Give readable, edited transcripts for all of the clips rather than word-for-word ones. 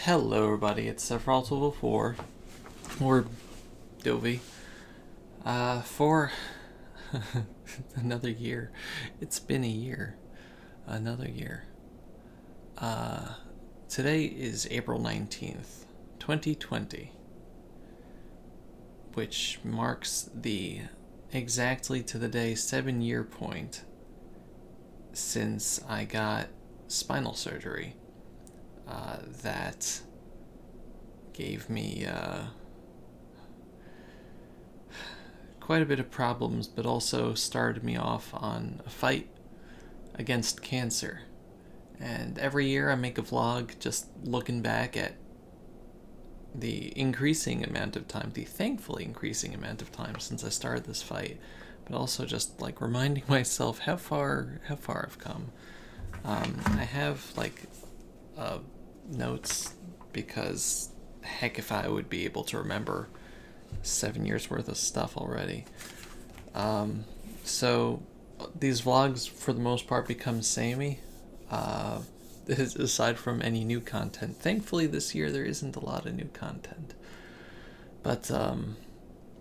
Hello everybody, it's Sephiroth4, or Dovey, for another year. It's been a year. Another year. Uh, Today is April 19th, 2020, which marks the exactly to the day 7-year point since I got spinal surgery. That gave me quite a bit of problems, but also started me off on a fight against cancer. And every year I make a vlog just looking back at the increasing amount of time, the thankfully increasing amount of time since I started this fight, but also just like reminding myself how far I've come. I have like notes because heck if I would be able to remember 7 years worth of stuff already. So these vlogs for the most part become samey. Uh, Aside from any new content. Thankfully this year there isn't a lot of new content. But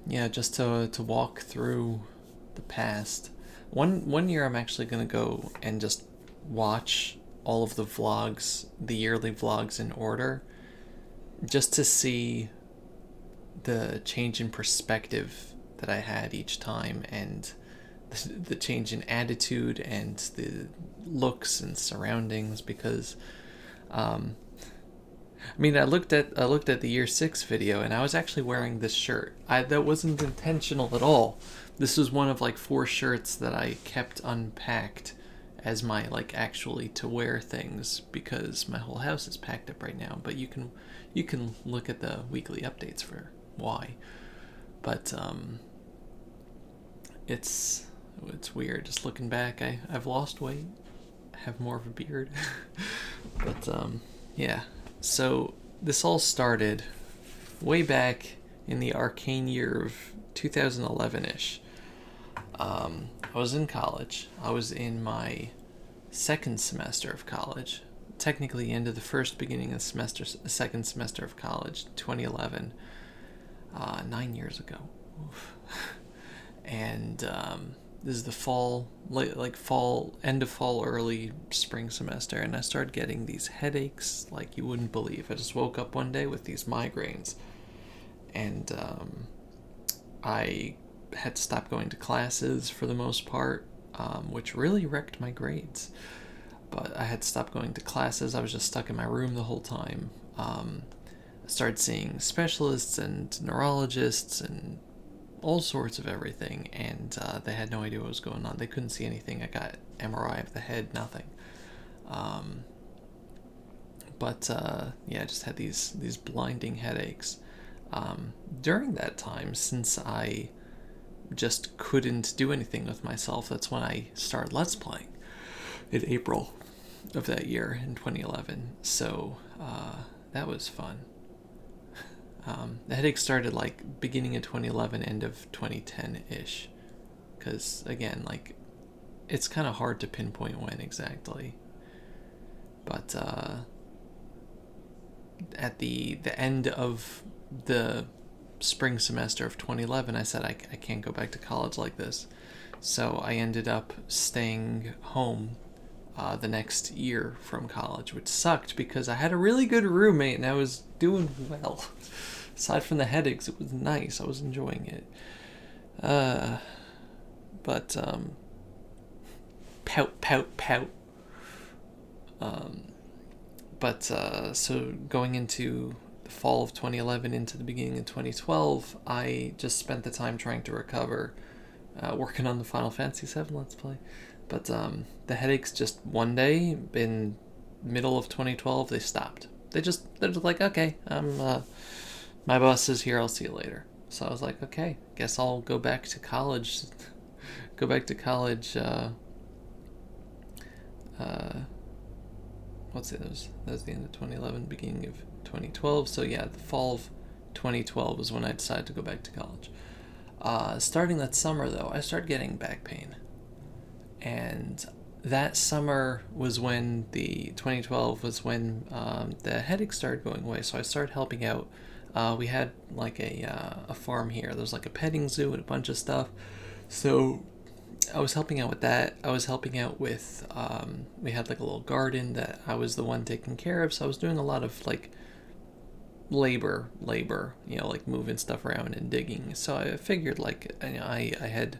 yeah, just to walk through the past. One year I'm actually gonna go and just watch all of the vlogs, the yearly vlogs in order, just to see the change in perspective that I had each time, and the change in attitude and the looks and surroundings. Because I mean, I looked at the year 6 video and I was actually wearing this shirt. That wasn't intentional at all. This was one of like 4 shirts that I kept unpacked as my like actually to wear things, because my whole house is packed up right now. But you can look at the weekly updates for why. But it's weird just looking back. I've lost weight, have more of a beard. But yeah. So this all started way back in the arcane year of 2011-ish. I was in college. I was in my second semester of college. Technically, end of the first, beginning of semester, second semester of college, 2011. 9 years ago. Oof. And this is the fall, like fall, end of fall, early spring semester, and I started getting these headaches like you wouldn't believe. I just woke up one day with these migraines, and I had to stop going to classes for the most part, which really wrecked my grades. But I had to stop going to classes. I was just stuck in my room the whole time. I started seeing specialists and neurologists and all sorts of everything, and they had no idea what was going on. They couldn't see anything. I got MRI of the head, nothing. But yeah, I just had these blinding headaches. During that time, since I just couldn't do anything with myself, that's when I started Let's Playing in April of that year in 2011. So that was fun. The headache started like beginning of 2011, end of 2010-ish. Because, again, like, it's kind of hard to pinpoint when exactly. But at the end of the spring semester of 2011, I said I can't go back to college like this. So I ended up staying home the next year from college, which sucked because I had a really good roommate and I was doing well. Aside from the headaches, it was nice. I was enjoying it. But pout, pout, pout. But so going into the fall of 2011 into the beginning of 2012, I just spent the time trying to recover, working on the Final Fantasy VII Let's Play. But the headaches just one day in middle of 2012, they stopped. They're just like, okay, my boss is here, I'll see you later. So I was like, okay, guess I'll go back to college. What's it? That was the end of 2011, beginning of 2012. So yeah, the fall of 2012 was when I decided to go back to college. Starting that summer, though, I started getting back pain. And that summer was when 2012 was when the headache started going away. So I started helping out. We had like a farm here. There was like a petting zoo and a bunch of stuff. So I was helping out with that. I was helping out with, we had like a little garden that I was the one taking care of. So I was doing a lot of like labor, like moving stuff around and digging. So I figured like, I had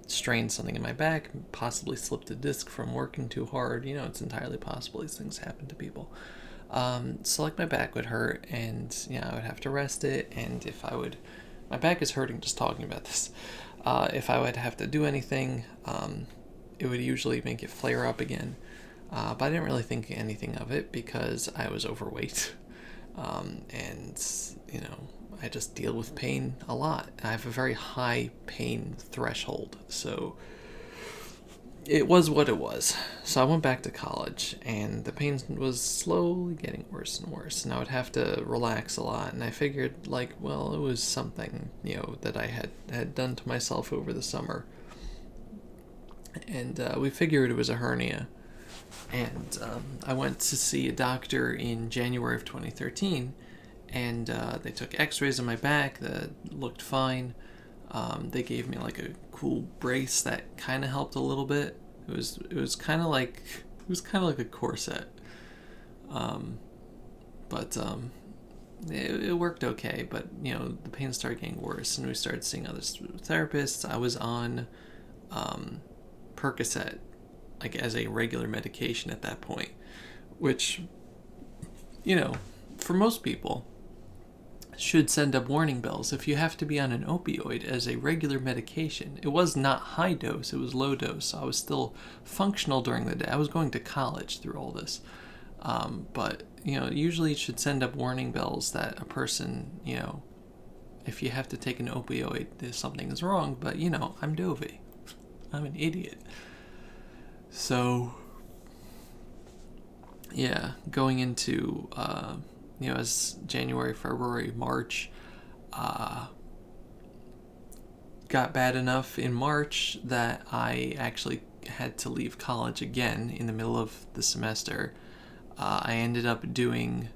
strained something in my back, possibly slipped a disc from working too hard. It's entirely possible these things happen to people. So like my back would hurt, and I would have to rest it. And if I would, my back is hurting just talking about this. If I would have to do anything, it would usually make it flare up again. But I didn't really think anything of it because I was overweight. And I just deal with pain a lot. I have a very high pain threshold, so it was what it was. So I went back to college, and the pain was slowly getting worse and worse, and I would have to relax a lot. And I figured, like, well, it was something, that I had done to myself over the summer. And we figured it was a hernia. And I went to see a doctor in January of 2013, and they took x-rays of my back that looked fine. They gave me like a cool brace that kind of helped a little bit. It was kind of like a corset, but it worked okay. But the pain started getting worse, and we started seeing other therapists. I was on Percocet, like as a regular medication at that point, which for most people should send up warning bells. If you have to be on an opioid as a regular medication, it was not high dose, it was low dose, so I was still functional during the day. I was going to college through all this, but usually it should send up warning bells that a person, if you have to take an opioid, something is wrong. But I'm dovey, I'm an idiot. So going into as January, February, March got bad enough in March that I actually had to leave college again in the middle of the semester. I ended up doing,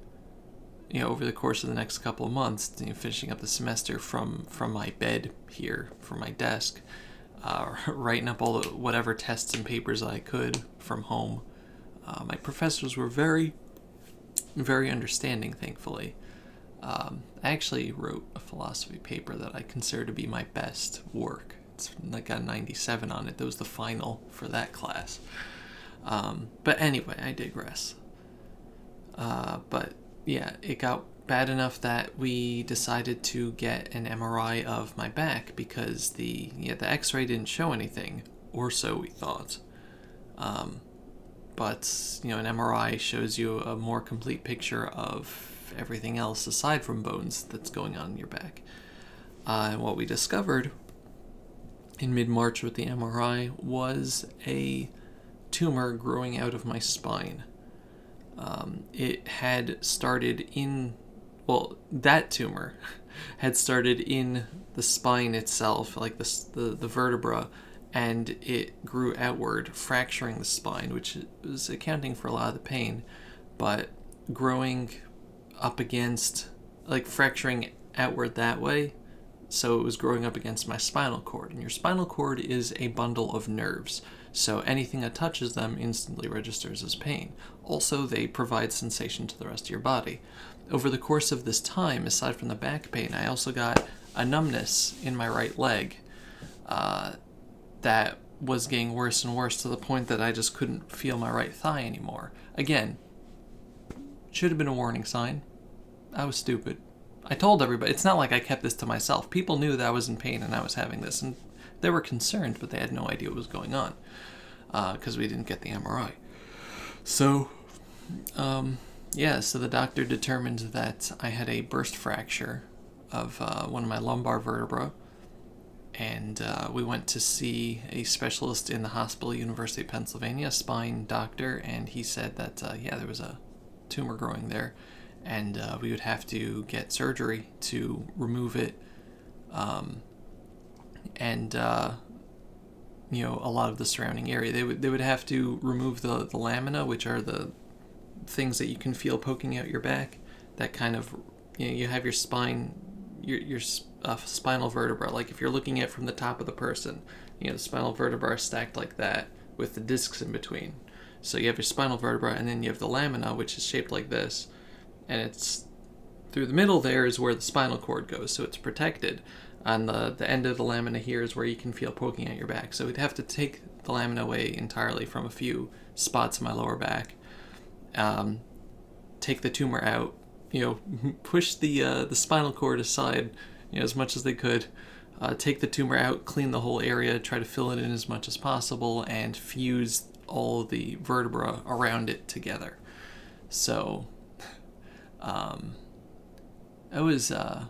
over the course of the next couple of months, finishing up the semester from my bed here, from my desk, writing up all the whatever tests and papers I could from home. My professors were very, very understanding, thankfully. I actually wrote a philosophy paper that I consider to be my best work. It's like got a 97 on it. That was the final for that class. But anyway, I digress. But it got bad enough that we decided to get an MRI of my back because the X-ray didn't show anything, or so we thought. But an MRI shows you a more complete picture of everything else aside from bones that's going on in your back. And what we discovered in mid-March with the MRI was a tumor growing out of my spine. It had started that tumor had started in the spine itself, like the vertebra, and it grew outward, fracturing the spine, which was accounting for a lot of the pain, but growing up against, like fracturing outward that way, so it was growing up against my spinal cord. And your spinal cord is a bundle of nerves, so anything that touches them instantly registers as pain. Also, they provide sensation to the rest of your body. Over the course of this time, aside from the back pain, I also got a numbness in my right leg that was getting worse and worse to the point that I just couldn't feel my right thigh anymore. Again, should have been a warning sign. I was stupid. I told everybody. It's not like I kept this to myself. People knew that I was in pain and I was having this, and they were concerned, but they had no idea what was going on because we didn't get the MRI. So, so the doctor determined that I had a burst fracture of one of my lumbar vertebrae, and we went to see a specialist in the hospital, University of Pennsylvania, a spine doctor, and he said that, there was a tumor growing there, and we would have to get surgery to remove it, a lot of the surrounding area. They would have to remove the lamina, which are the things that you can feel poking out your back. That kind of, you have your spine, your spinal vertebra. Like if you're looking at it from the top of the person, the spinal vertebra are stacked like that with the discs in between. So you have your spinal vertebra, and then you have the lamina, which is shaped like this, and it's through the middle there is where the spinal cord goes, so it's protected. On the end of the lamina here is where you can feel poking at your back. So we'd have to take the lamina away entirely from a few spots in my lower back. Take the tumor out, push the spinal cord aside, as much as they could. Take the tumor out, clean the whole area, try to fill it in as much as possible, and fuse all the vertebra around it together. So, it was a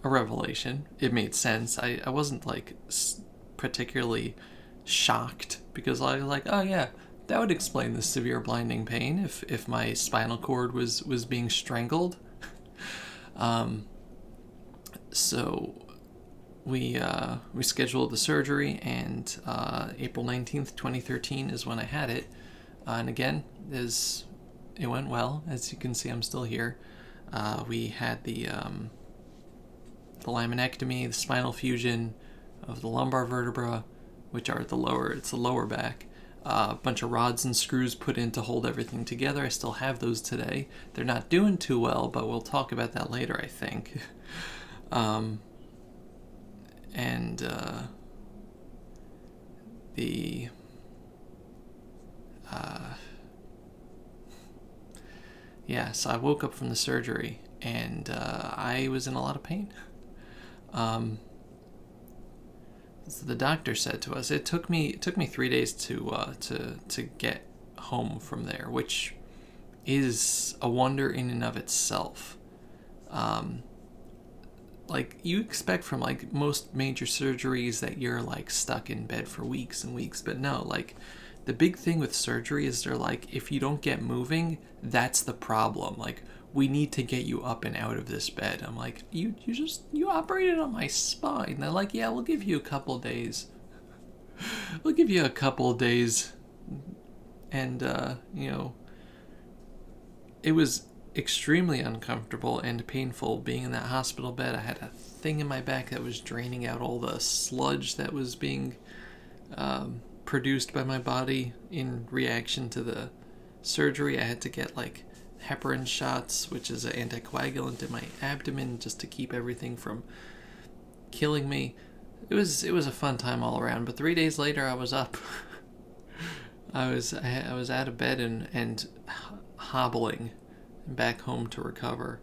revelation. It made sense. I wasn't like particularly shocked, because I was like, oh yeah, that would explain the severe blinding pain if my spinal cord was being strangled. So we scheduled the surgery, and April 19th, 2013 is when I had it. And again, it went well. As you can see, I'm still here. We had the laminectomy, the spinal fusion of the lumbar vertebra, which are it's the lower back. A bunch of rods and screws put in to hold everything together. I still have those today. They're not doing too well, but we'll talk about that later, I think. So I woke up from the surgery, and I was in a lot of pain. So the doctor said to us, it took me 3 days to get home from there, which is a wonder in and of itself. Like you expect from like most major surgeries that you're like stuck in bed for weeks and weeks, but no, like the big thing with surgery is they're like, if you don't get moving, that's the problem. Like, we need to get you up and out of this bed. I'm like, you operated on my spine. They're like, yeah, we'll give you a couple days. We'll give you a couple days. And, it was extremely uncomfortable and painful being in that hospital bed. I had a thing in my back that was draining out all the sludge that was being produced by my body in reaction to the surgery. I had to get like heparin shots, which is an anticoagulant, in my abdomen just to keep everything from killing me. It was a fun time all around. But 3 days later, I was up. I was out of bed and hobbling back home to recover.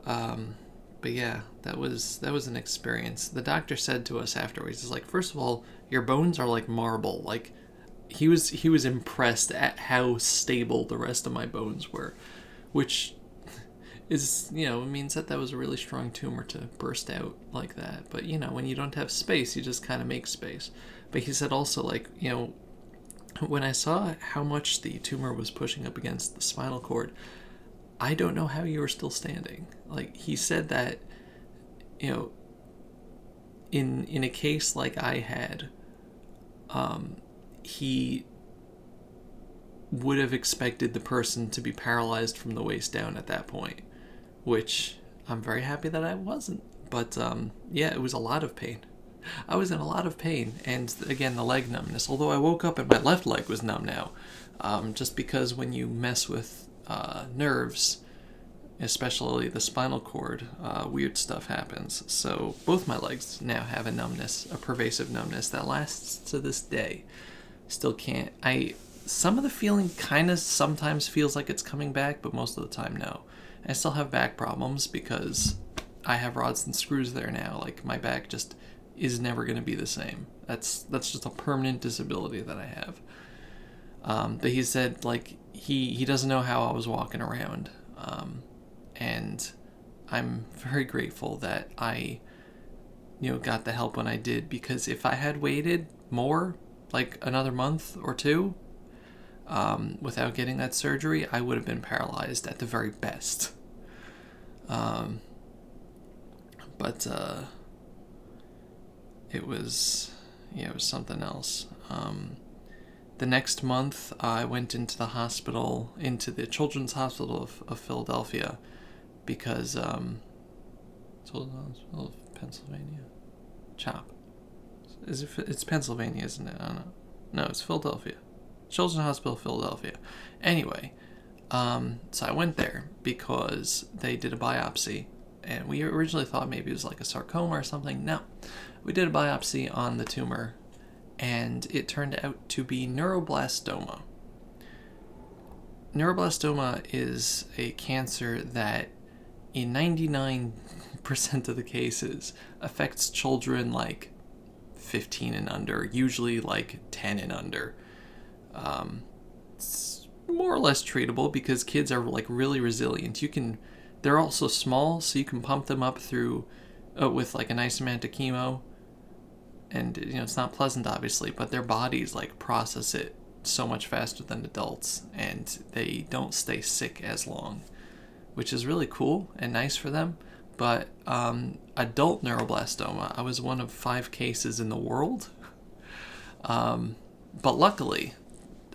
But yeah, that was an experience. The doctor said to us afterwards, he's like, first of all, your bones are like marble. Like, he was impressed at how stable the rest of my bones were, which is, it means that was a really strong tumor to burst out like that. But, when you don't have space, you just kind of make space. But he said also, like, when I saw how much the tumor was pushing up against the spinal cord, I don't know how you were still standing. Like, he said that, in a case like I had, he would have expected the person to be paralyzed from the waist down at that point, which I'm very happy that I wasn't. But, yeah, it was a lot of pain. I was in a lot of pain, and again, the leg numbness. Although I woke up and my left leg was numb now, just because when you mess with nerves, especially the spinal cord, weird stuff happens. So both my legs now have a numbness, a pervasive numbness that lasts to this day. Still can't. Some of the feeling kind of sometimes feels like it's coming back, but most of the time, no. I still have back problems because I have rods and screws there now. Like, my back just is never going to be the same. That's just a permanent disability that I have. But he said, like, he doesn't know how I was walking around. And I'm very grateful that I, got the help when I did, because if I had waited more, like another month or two, without getting that surgery, I would have been paralyzed at the very best. But it was, yeah, it was something else. The next month, I went into the hospital, into the Children's Hospital of Philadelphia, because Children's Hospital of Pennsylvania, CHOP. It's Pennsylvania, isn't it? I don't know. No, it's Philadelphia. Children's Hospital of Philadelphia. Anyway, so I went there because they did a biopsy, and we originally thought maybe it was like a sarcoma or something. No, we did a biopsy on the tumor, and it turned out to be neuroblastoma. Neuroblastoma is a cancer that, in 99% of the cases, affects children like 15 and under, usually like 10 and under. It's more or less treatable because kids are like really resilient. They're also small, so you can pump them up through with like a nice amount of chemo, and it's not pleasant obviously, but their bodies like process it so much faster than adults, and they don't stay sick as long, which is really cool and nice for them. But adult neuroblastoma, I was one of 5 cases in the world. But luckily,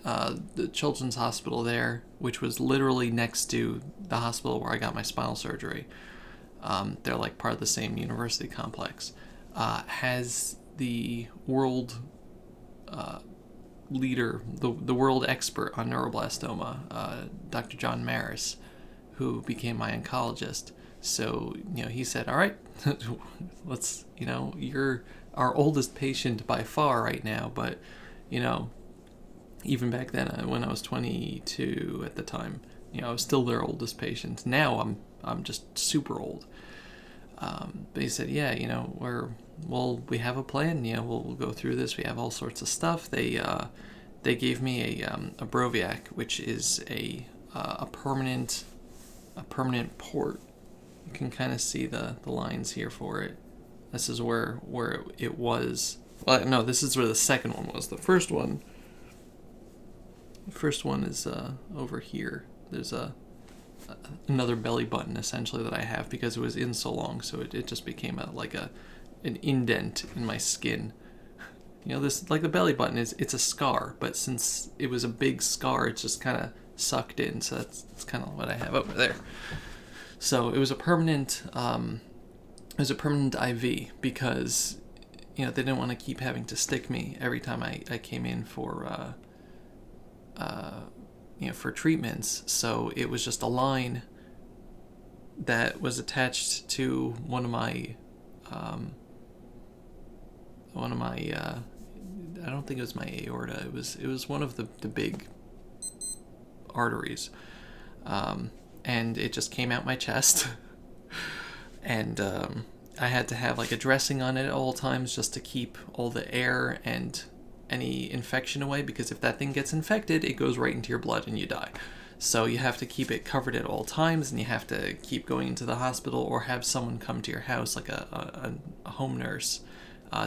the Children's Hospital there, which was literally next to the hospital where I got my spinal surgery, they're like part of the same university complex, has the world leader, the world expert on neuroblastoma, Dr. John Maris, who became my oncologist. So, he said, all right, let's, you're our oldest patient by far right now, but, even back then, when I was 22 at the time, I was still their oldest patient. Now I'm just super old. But he said, yeah, we have a plan, we'll go through this. We have all sorts of stuff. They gave me a Broviac, which is a permanent port. You can kind of see the lines here for it. This is where it was. Well, no, this is where the second one was. The first one is over here. There's another belly button essentially that I have because it was in so long, so it just became an indent in my skin. This, like the belly button, it's a scar, but since it was a big scar, it's just kind of sucked in. So that's kind of what I have over there. So it was a permanent IV because they didn't want to keep having to stick me every time I came in for for treatments. So it was just a line that was attached to one of my I don't think it was my aorta. It was one of the big arteries. And it just came out my chest. And I had to have like a dressing on it at all times just to keep all the air and any infection away, because if that thing gets infected, it goes right into your blood and you die. So you have to keep it covered at all times, and you have to keep going into the hospital or have someone come to your house, like a home nurse,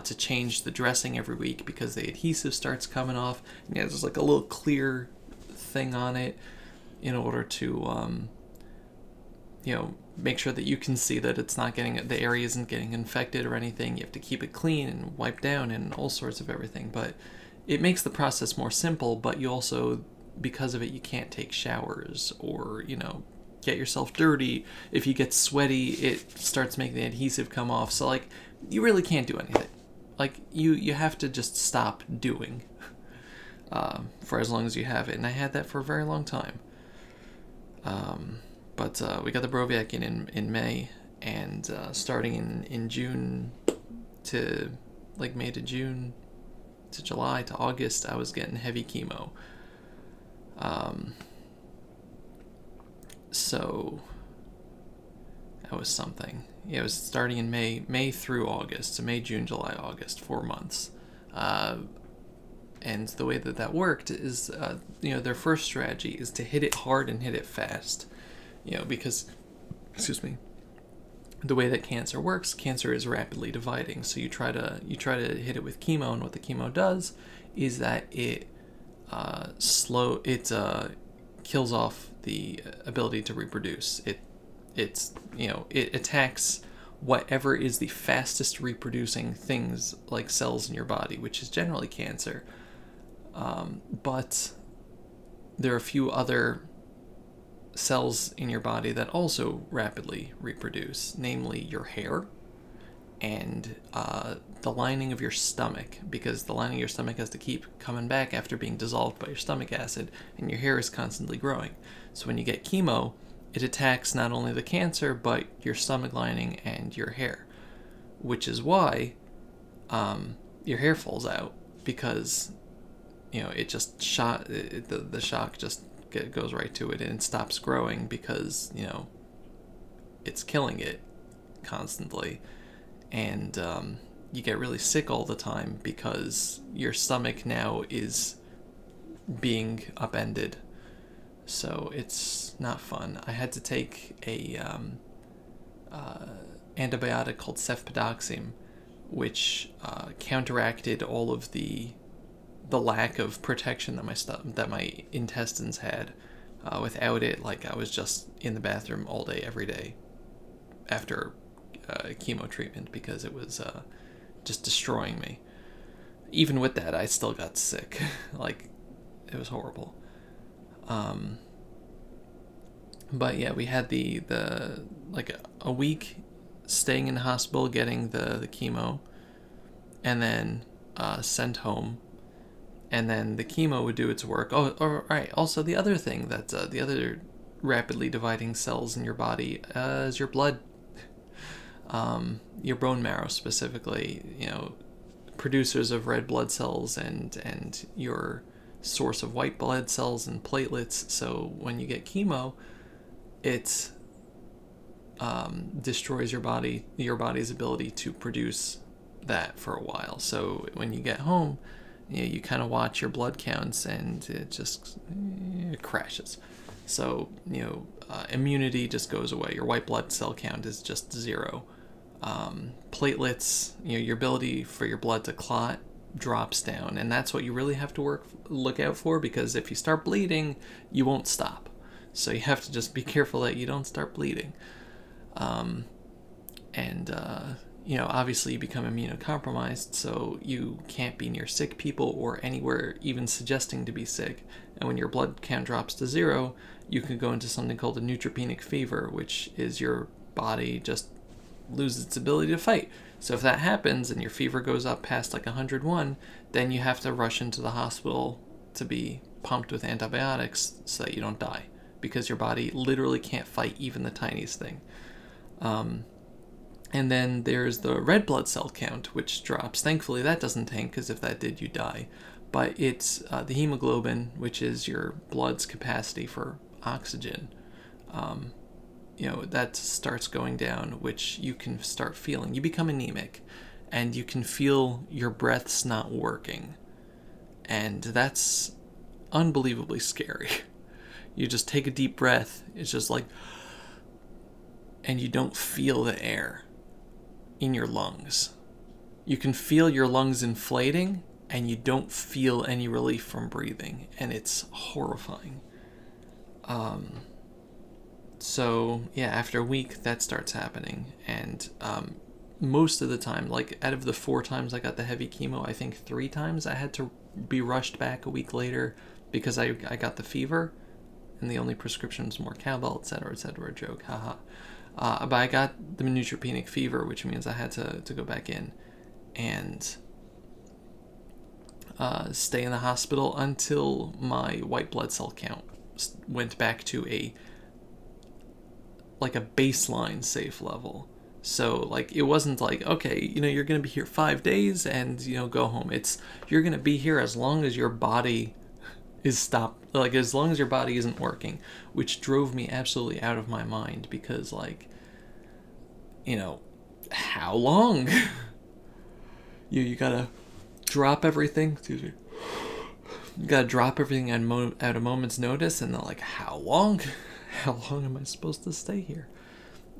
to change the dressing every week because the adhesive starts coming off. And there's like a little clear thing on it in order to make sure that you can see that the area isn't getting infected or anything. You have to keep it clean and wiped down and all sorts of everything. But it makes the process more simple, but you also, because of it, you can't take showers or, get yourself dirty. If you get sweaty, it starts making the adhesive come off. So, like, you really can't do anything. Like, you have to just stop doing for as long as you have it. And I had that for a very long time. But we got the Broviac in May, and starting in June to like May to June to July to August, I was getting heavy chemo. So that was something. Yeah, it was starting in May through August, so May, June, July, August, 4 months. And the way that worked is, their first strategy is to hit it hard and hit it fast. Because, the way that cancer works, cancer is rapidly dividing. So you try to hit it with chemo, and what the chemo does is that it kills off the ability to reproduce. It attacks whatever is the fastest reproducing things like cells in your body, which is generally cancer. But there are a few other cells in your body that also rapidly reproduce, namely your hair and the lining of your stomach, because the lining of your stomach has to keep coming back after being dissolved by your stomach acid, and your hair is constantly growing. So when you get chemo, it attacks not only the cancer, but your stomach lining and your hair, which is why your hair falls out, because it just the shock just goes right to it, and it stops growing because it's killing it constantly. And you get really sick all the time because your stomach now is being upended. So it's not fun. I had to take a antibiotic called cefpodoxime, which counteracted all of the lack of protection that my intestines had. Without it, I was just in the bathroom all day, every day, after chemo treatment, because it was just destroying me. Even with that, I still got sick. It was horrible. But yeah, we had the a week staying in the hospital getting the chemo, and then sent home, and then the chemo would do its work. Oh, all right. Also, the other thing that the other rapidly dividing cells in your body is your blood. Your bone marrow specifically, producers of red blood cells and your source of white blood cells and platelets. So when you get chemo, it destroys your body's ability to produce that for a while. So when you get home, you kind of watch your blood counts, and it just crashes. So immunity just goes away. Your white blood cell count is just 0. Platelets, your ability for your blood to clot drops down, and that's what you really have to look out for, because if you start bleeding, you won't stop. So you have to just be careful that you don't start bleeding. Obviously you become immunocompromised, so you can't be near sick people or anywhere even suggesting to be sick. And when your blood count drops to 0, you can go into something called a neutropenic fever, which is your body just loses its ability to fight. So if that happens and your fever goes up past 101, then you have to rush into the hospital to be pumped with antibiotics so that you don't die, because your body literally can't fight even the tiniest thing. And then there's the red blood cell count, which drops. Thankfully, that doesn't tank, because if that did, you die. But it's the hemoglobin, which is your blood's capacity for oxygen. That starts going down, which you can start feeling. You become anemic, and you can feel your breaths not working. And that's unbelievably scary. You just take a deep breath. It's just and you don't feel the air in your lungs. You can feel your lungs inflating, and you don't feel any relief from breathing, and it's horrifying. So yeah, after a week that starts happening, and most of the time, out of the 4 times I got the heavy chemo, I think 3 times I had to be rushed back a week later because I got the fever, and the only prescription was more cowbell, etc., joke, haha. But I got the neutropenic fever, which means I had to go back in and stay in the hospital until my white blood cell count went back to a baseline safe level. So it wasn't okay, you're gonna be here 5 days and go home. It's you're gonna be here as long as your body is stopped, as long as your body isn't working, which drove me absolutely out of my mind, because how long? you gotta drop everything. Excuse me. You gotta drop everything at a moment's notice, and they're how long? How long am I supposed to stay here?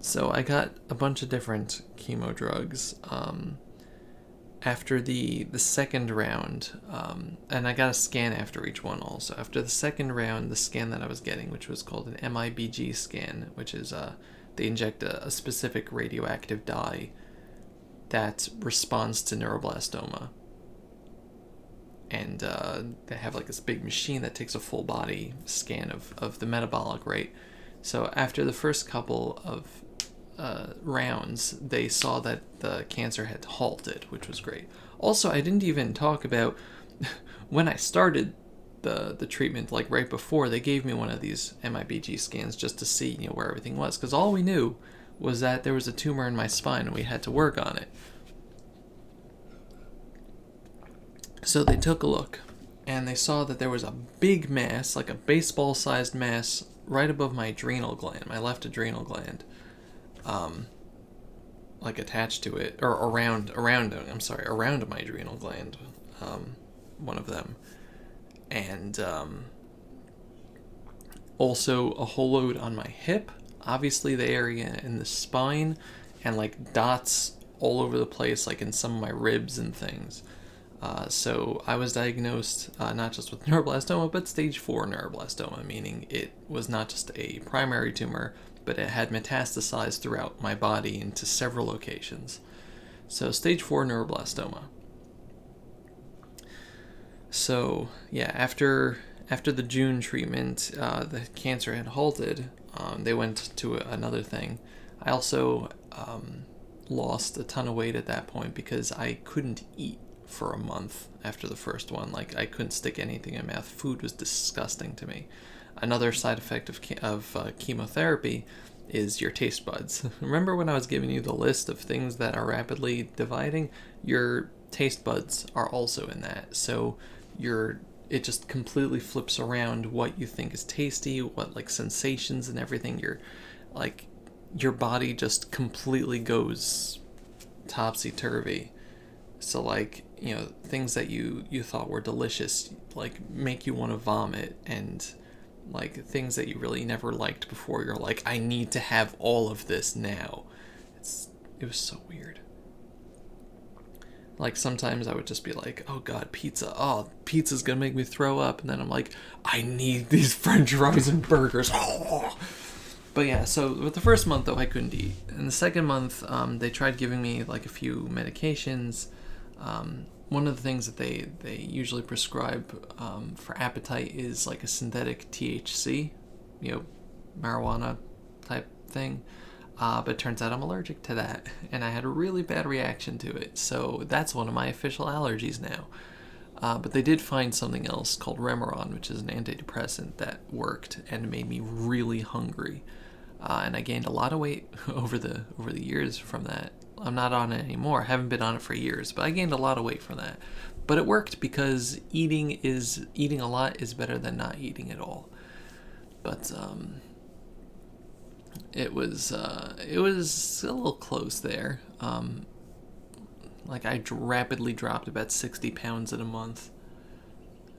So I got a bunch of different chemo drugs. After the second round, and I got a scan after each one also. After the second round, the scan that I was getting, which was called an MIBG scan, which is they inject a specific radioactive dye that responds to neuroblastoma. And they have like this big machine that takes a full body scan of the metabolic rate. So after the first couple of rounds, they saw that the cancer had halted, which was great. Also, I didn't even talk about when I started the treatment, like right before, they gave me one of these MIBG scans just to see, where everything was, because all we knew was that there was a tumor in my spine and we had to work on it. So they took a look and they saw that there was a big mass, like a baseball-sized mass, right above my adrenal gland, my left adrenal gland, like attached to it, or around my adrenal gland, one of them. And also a whole load on my hip, obviously the area in the spine, and like dots all over the place, like in some of my ribs and things. So I was diagnosed not just with neuroblastoma, but stage 4 neuroblastoma, meaning it was not just a primary tumor, but it had metastasized throughout my body into several locations. So stage 4 neuroblastoma. So yeah, after the June treatment, the cancer had halted. They went to another thing. I also lost a ton of weight at that point because I couldn't eat for a month after the first one. Like, I couldn't stick anything in my mouth. Food was disgusting to me. Another side effect of chemotherapy is your taste buds. Remember when I was giving you the list of things that are rapidly dividing? Your taste buds are also in that. So it just completely flips around what you think is tasty, what like sensations and everything. Your body just completely goes topsy-turvy. So like, things that you thought were delicious, like, make you want to vomit, and like things that you really never liked before, you're like, I need to have all of this now. It was so weird. Like, sometimes I would just be like, oh god, pizza. Oh, pizza's gonna make me throw up. And then I'm like, I need these french fries and burgers. But yeah, so with the first month, though, I couldn't eat. In the second month, they tried giving me like a few medications. One of the things that they usually prescribe for appetite is like a synthetic THC, marijuana type thing. But it turns out I'm allergic to that, and I had a really bad reaction to it. So that's one of my official allergies now. But they did find something else called Remeron, which is an antidepressant that worked and made me really hungry. And I gained a lot of weight over the years from that. I'm not on it anymore. I haven't been on it for years, but I gained a lot of weight from that. But it worked because eating a lot is better than not eating at all. But it was a little close there. Like, I rapidly dropped about 60 pounds in a month.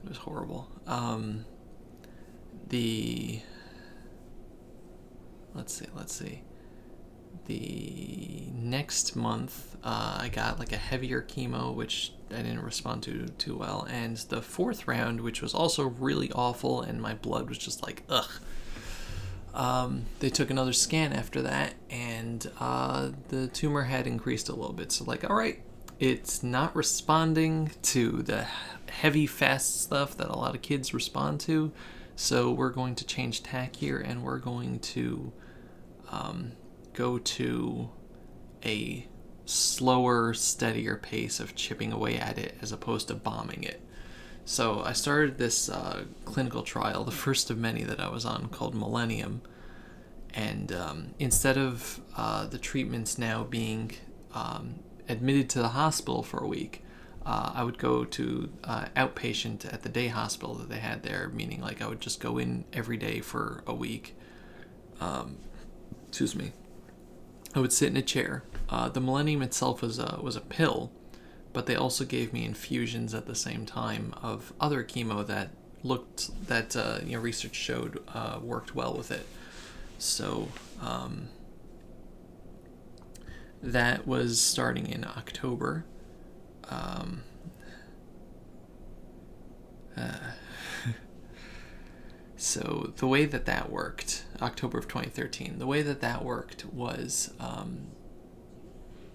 It was horrible. Let's see. The next month, I got like a heavier chemo, which I didn't respond to too well, and the fourth round, which was also really awful, and my blood was just like, ugh. They took another scan after that, and the tumor had increased a little bit. So like, all right, it's not responding to the heavy, fast stuff that a lot of kids respond to. So we're going to change tack here, and we're going to go to a slower, steadier pace of chipping away at it as opposed to bombing it. So I started this clinical trial, the first of many that I was on, called Millennium. And instead of the treatments now being admitted to the hospital for a week, I would go to outpatient at the day hospital that they had there, meaning like I would just go in every day for a week. Excuse me. I would sit in a chair. The Millennium itself was a pill, but they also gave me infusions at the same time of other chemo that research showed worked well with it. So that was starting in October. So the way that worked, October of 2013, the way that worked was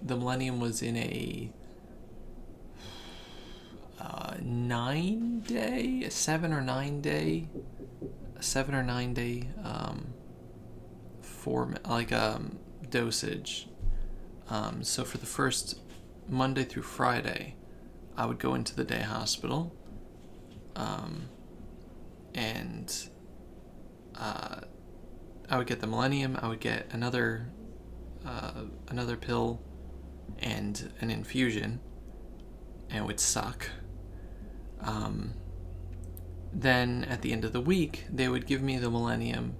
the Millennium was in a 9 day, a 7 or 9 day form, like dosage. So for the first Monday through Friday, I would go into the day hospital, and I would get the Millennium. I would get another pill and an infusion, and it would suck. Then at the end of the week, they would give me the Millennium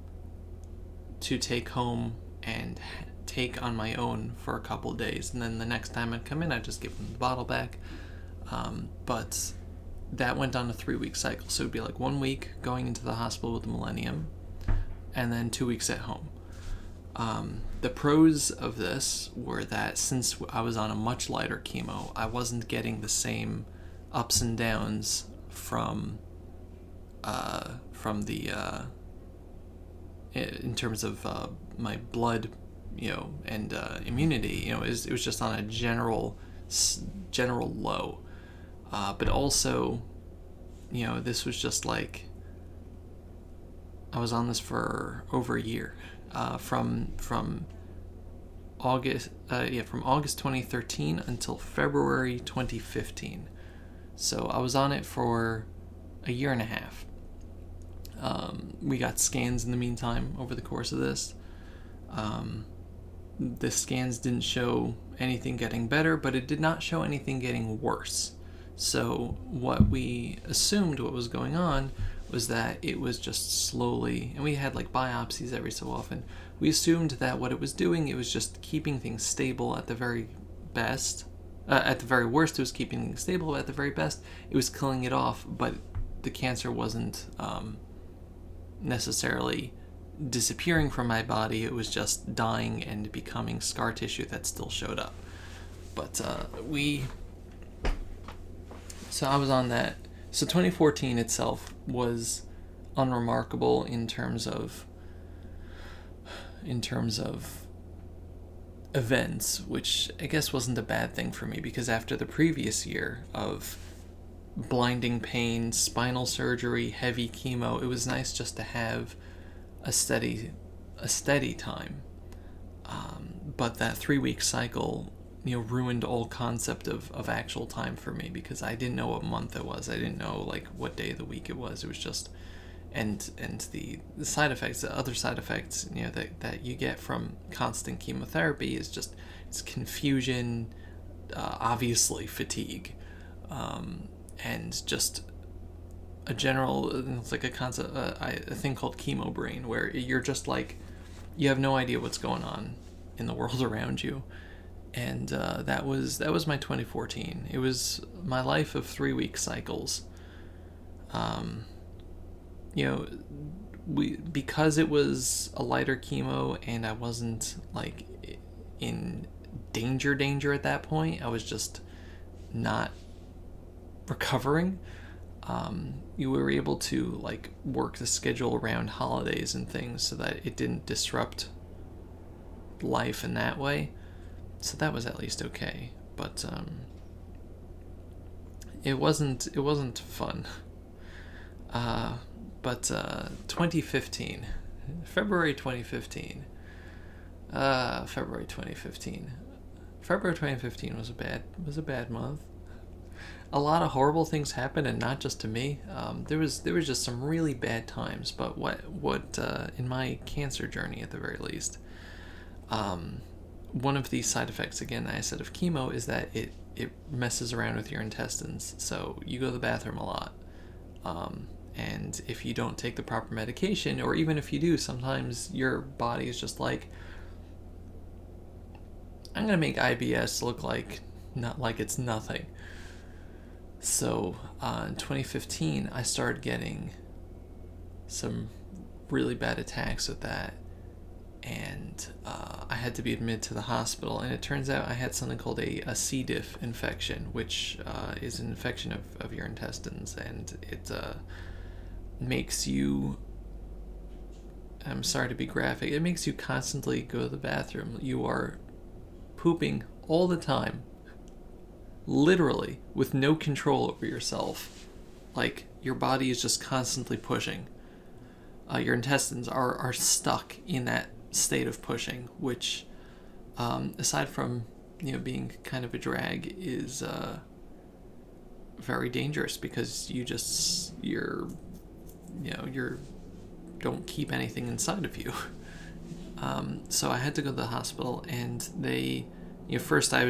to take home and take on my own for a couple days, and then the next time I'd come in, I'd just give them the bottle back. But that went on a 3-week cycle, so it'd be like 1 week going into the hospital with the Millennium, and then 2 weeks at home. The pros of this were that since I was on a much lighter chemo, I wasn't getting the same ups and downs from the in terms of my blood, and immunity. It was just on a general low. But also, this was just like I was on this for over a year, from August 2013 until February 2015. So I was on it for a year and a half. We got scans in the meantime over the course of this. The scans didn't show anything getting better, but it did not show anything getting worse. So what we assumed what was going on was that it was just slowly, and we had like biopsies every so often. We assumed that what it was doing, it was just keeping things stable at the very best. At the very worst, it was keeping things stable. At the very best, it was killing it off, but the cancer wasn't necessarily disappearing from my body. It was just dying and becoming scar tissue that still showed up. But so I was on that. So 2014 itself was unremarkable in terms of events, which I guess wasn't a bad thing for me, because after the previous year of blinding pain, spinal surgery, heavy chemo, it was nice just to have a steady time. But that 3-week cycle, ruined all concept of actual time for me, because I didn't know what month it was. I didn't know like what day of the week it was. It was just, and the side effects, the other side effects, that you get from constant chemotherapy is just, it's confusion, obviously fatigue, and just a general, it's like a concept, a thing called chemo brain, where you're just like, you have no idea what's going on in the world around you. And that was my 2014. It was my life of 3-week cycles. Because it was a lighter chemo and I wasn't like in danger at that point, I was just not recovering. You were able to like work the schedule around holidays and things so that it didn't disrupt life in that way. So that was at least okay, but it wasn't fun. But 2015, February 2015 was a bad month. A lot of horrible things happened, and not just to me. There was just some really bad times, but what in my cancer journey at the very least, one of the side effects, again, I said, of chemo is that it messes around with your intestines. So you go to the bathroom a lot. And if you don't take the proper medication, or even if you do, sometimes your body is just like, I'm going to make IBS look like it's nothing. So in 2015, I started getting some really bad attacks with that. And I had to be admitted to the hospital, and it turns out I had something called a C. diff infection, which is an infection of your intestines, and it makes you I'm sorry to be graphic, it makes you constantly go to the bathroom. You are pooping all the time, literally, with no control over yourself. Like, your body is just constantly pushing. Your intestines are stuck in that state of pushing, which, aside from, being kind of a drag, is very dangerous because you're don't keep anything inside of you. So I had to go to the hospital, and they, first I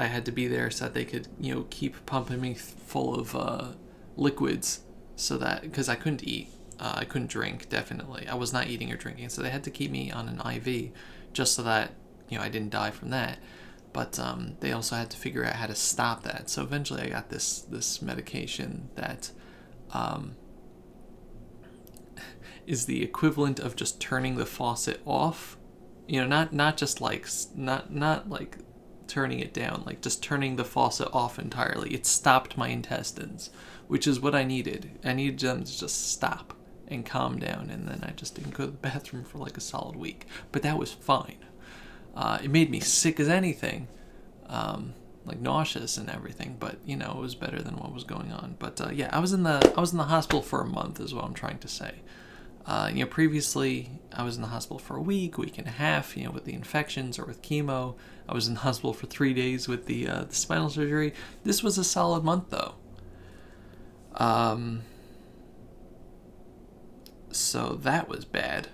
had to be there so that they could, keep pumping me full of liquids, so that, because I couldn't eat, I couldn't drink, definitely. I was not eating or drinking, so they had to keep me on an IV just so that, I didn't die from that. But they also had to figure out how to stop that. So eventually I got this medication that is the equivalent of just turning the faucet off. Not just like not like turning it down, like just turning the faucet off entirely. It stopped my intestines, which is what I needed. I needed them to just stop and calm down, and then I just didn't go to the bathroom for like a solid week. But that was fine. It made me sick as anything, like nauseous and everything. But it was better than what was going on. But yeah, I was in the hospital for a month, is what I'm trying to say. Previously I was in the hospital for a week and a half, with the infections or with chemo. I was in the hospital for 3 days with the spinal surgery. This was a solid month though. So that was bad.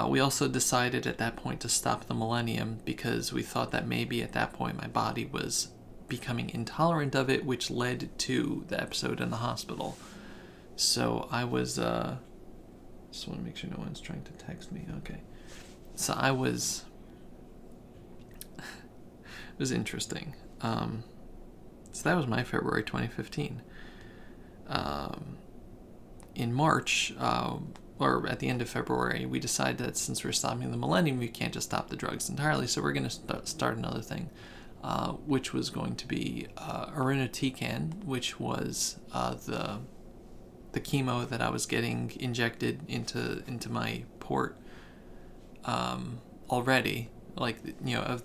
We also decided at that point to stop the Millennium because we thought that maybe at that point my body was becoming intolerant of it, which led to the episode in the hospital. So I was, just want to make sure no one's trying to text me. Okay. So I was, it was interesting. So that was my February 2015. In March, or at the end of February, we decided that since we're stopping the Millennium, we can't just stop the drugs entirely. So we're going to start another thing, which was going to be irinotecan, which was the chemo that I was getting injected into my port already. Like, of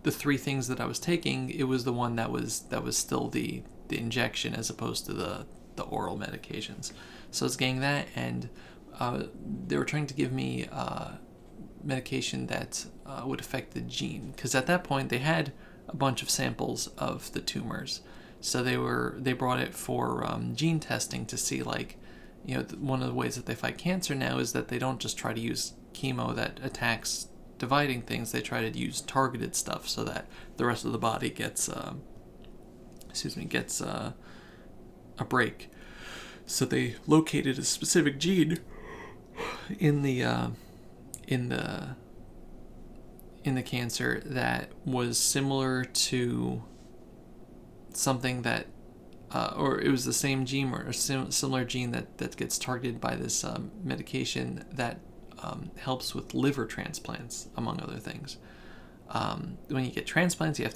the three things that I was taking, it was the one that was still the injection as opposed to the oral medications. So I was getting that, and they were trying to give me medication that would affect the gene, because at that point they had a bunch of samples of the tumors. So they brought it for gene testing to see, like, one of the ways that they fight cancer now is that they don't just try to use chemo that attacks dividing things. They try to use targeted stuff so that the rest of the body gets a break. So they located a specific gene in the cancer that was similar to something that, or it was the same gene or a similar gene that gets targeted by this medication that helps with liver transplants, among other things. When you get transplants, you have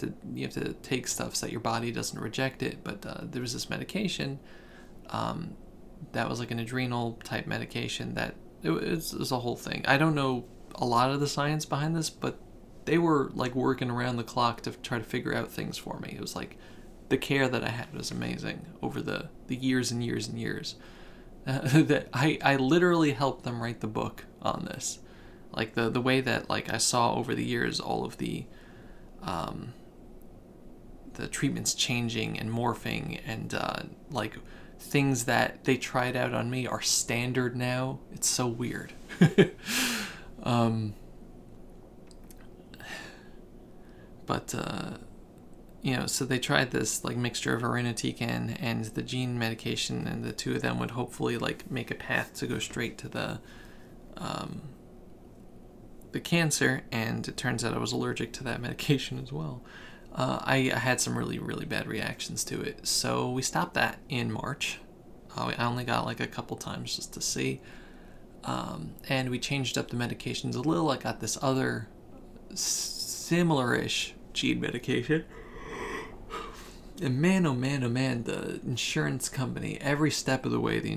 to take stuff so that your body doesn't reject it. But there was this medication that was like an adrenal type medication that it was a whole thing. I don't know a lot of the science behind this, but they were like working around the clock to try to figure out things for me. It was like the care that I had was amazing over the years and years and years. That I literally helped them write the book on this. Like the way that, like, I saw over the years all of the treatments changing and morphing, and like things that they tried out on me are standard now. It's so weird. But so they tried this like mixture of irinotecan and the gene medication, and the two of them would hopefully like make a path to go straight to the cancer. And it turns out I was allergic to that medication as well. I had some really, really bad reactions to it, so we stopped that in March. I only got like a couple times just to see, and we changed up the medications a little. I got this other similar-ish gene medication. And man, oh man, oh man, the insurance company, every step of the way, the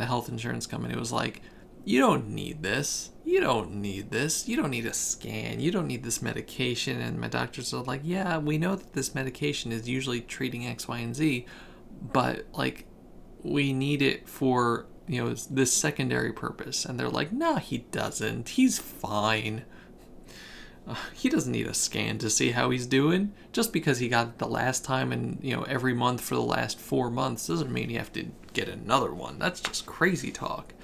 health insurance company was like, you don't need this. You don't need this. You don't need a scan. You don't need this medication. And my doctors are like, yeah, we know that this medication is usually treating X, Y, and Z, but like, we need it for, this secondary purpose. And they're like, nah, he doesn't. He's fine. He doesn't need a scan to see how he's doing. Just because he got it the last time and, every month for the last 4 months doesn't mean you have to get another one. That's just crazy talk.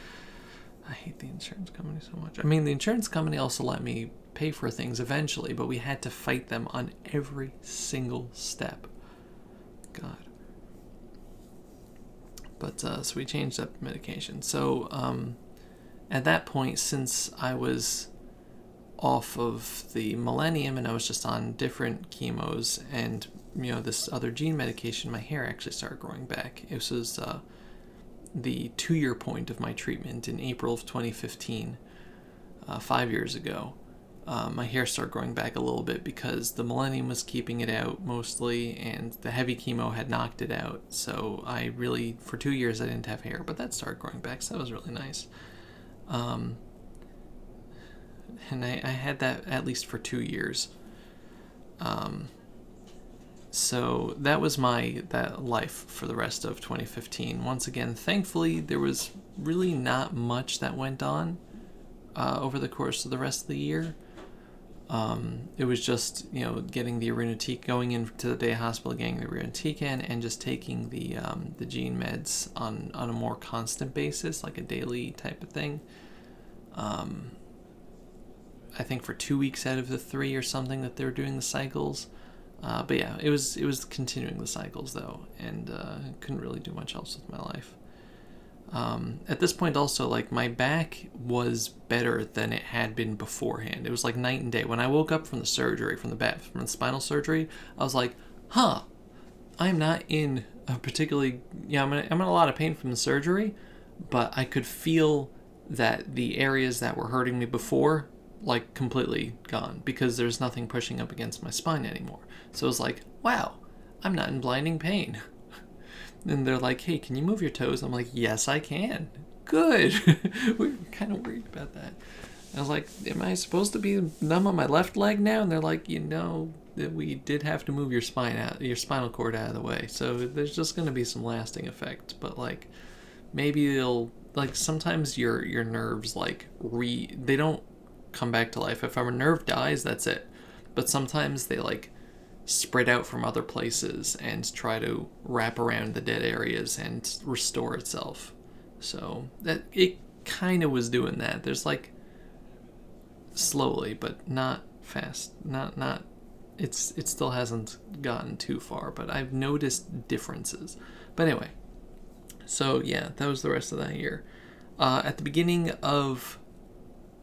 I hate the insurance company so much. I mean, the insurance company also let me pay for things eventually, but we had to fight them on every single step. God. But, so we changed up medication. So, at that point, since I was off of the Millennium and I was just on different chemos and, this other gene medication, my hair actually started growing back. It was, the 2-year point of my treatment in April of 2015, 5 years ago. My hair started growing back a little bit because the Millennium was keeping it out mostly, and the heavy chemo had knocked it out. So I really, for 2 years, I didn't have hair, but that started growing back, so that was really nice. And I had that at least for 2 years. So that was that life for the rest of 2015. Once again, thankfully, there was really not much that went on over the course of the rest of the year. It was just, getting the irinotecan, going into the day hospital, getting the irinotecan, and just taking the gene meds on a more constant basis, like a daily type of thing. I think for 2 weeks out of the 3 or something that they were doing the cycles. But yeah, it was continuing the cycles though, and couldn't really do much else with my life. At this point also, like, my back was better than it had been beforehand. It was like night and day. When I woke up from the surgery, from the spinal surgery, I was like, I'm not in a particularly, I'm in a lot of pain from the surgery, but I could feel that the areas that were hurting me before, like, completely gone, because there's nothing pushing up against my spine anymore. So it was like, wow, I'm not in blinding pain. And they're like, hey, can you move your toes? I'm like, yes, I can. Good. We were kind of worried about that. I was like, am I supposed to be numb on my left leg now? And they're like, that we did have to move your spinal cord out of the way. So there's just going to be some lasting effects. But, like, maybe they'll, like, sometimes your nerves, like, they don't come back to life. If our nerve dies, that's it. But sometimes they, like, spread out from other places and try to wrap around the dead areas and restore itself. So that it kind of was doing that. There's, like, slowly, but not fast. Not. It still hasn't gotten too far, but I've noticed differences. But anyway, so yeah, that was the rest of that year. At the beginning of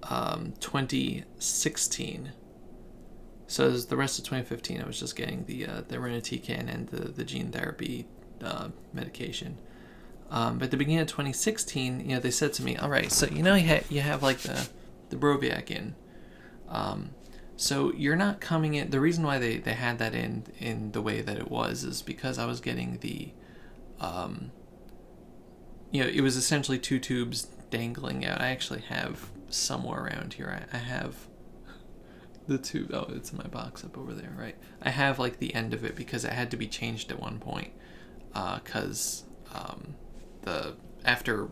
2016. So as the rest of 2015, I was just getting the irinotecan and the gene therapy medication. But at the beginning of 2016, they said to me, all right, so you have like the Broviac in. So you're not coming in. The reason why they had that in the way that it was is because I was getting the, it was essentially 2 tubes dangling out. I actually have somewhere around here. I have the tube. Oh, it's in my box up over there, right? I have, like, the end of it because it had to be changed at one point. Because after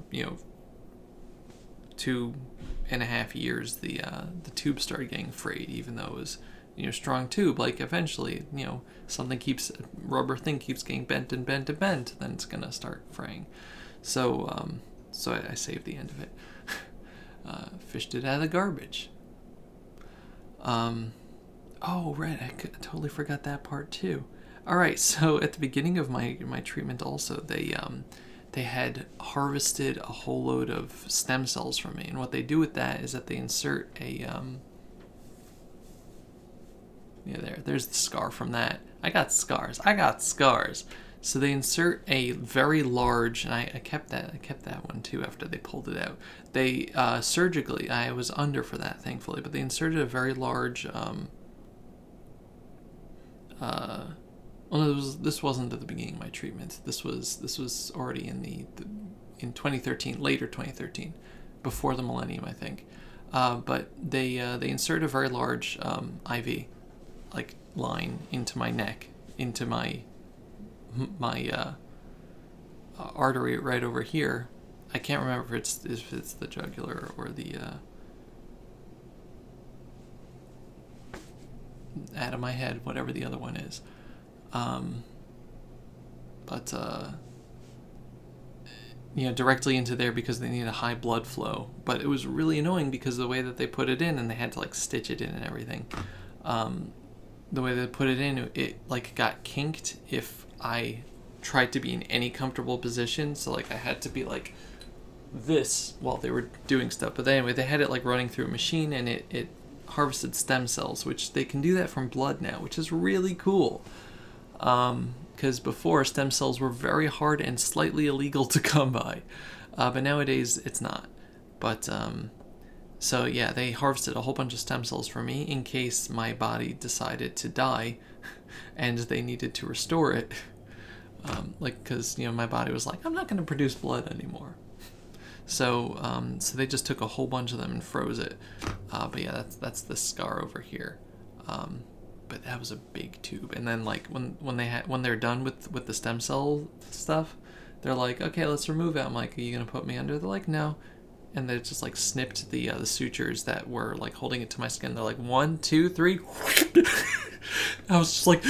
2.5 years, the tube started getting frayed, even though it was strong tube. Like, eventually, rubber thing keeps getting bent and bent and bent, then it's gonna start fraying. So I saved the end of it. Fished it out of the garbage. Oh, right, I totally forgot that part too. All right, so at the beginning of my treatment also, they had harvested a whole load of stem cells from me, and what they do with that is that they insert a there's the scar from that. I got scars. So they insert a very large, and I kept that one too after they pulled it out. They surgically, I was under for that, thankfully, but they inserted a very large. This wasn't at the beginning of my treatment. This was already in 2013, later 2013. before the millennium, I think. But they insert a very large IV, like, line into my neck, into my artery right over here. I can't remember if it's the jugular or the out of my head, whatever the other one is. But directly into there because they need a high blood flow. But it was really annoying because the way that they put it in, and they had to like stitch it in and everything. The way they put it in, it like got kinked if I tried to be in any comfortable position. So like I had to be like this while they were doing stuff. But anyway, they had it like running through a machine, and it harvested stem cells, which they can do that from blood now, which is really cool. Because before, stem cells were very hard and slightly illegal to come by, but nowadays it's not. But so yeah, they harvested a whole bunch of stem cells for me in case my body decided to die and they needed to restore it. Because my body was like, I'm not going to produce blood anymore. So they just took a whole bunch of them and froze it. But yeah, that's the scar over here. But that was a big tube. And then like when they're done with the stem cell stuff, they're like, okay, let's remove it. I'm like, are you gonna put me under? They're like, no. And they just like snipped the sutures that were like holding it to my skin. They're like, 1, 2, 3. I was just like,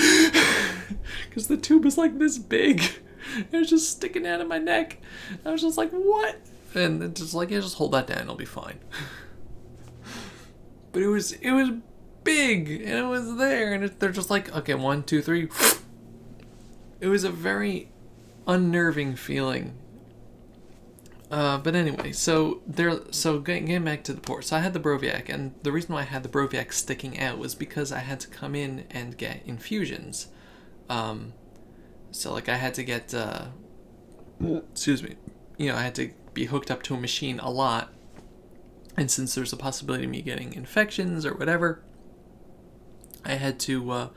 because the tube is like this big. It was just sticking out of my neck. I was just like, what? And it's just like, yeah, just hold that down, it'll be fine. But it was big, and it was there, and they're just like, okay, 1, 2, 3. It was a very unnerving feeling. But anyway, so getting back to the port. So I had the Broviac, and the reason why I had the Broviac sticking out was because I had to come in and get infusions. So like I had to get, excuse me, I had to be hooked up to a machine a lot. And since there's a possibility of me getting infections or whatever, I had to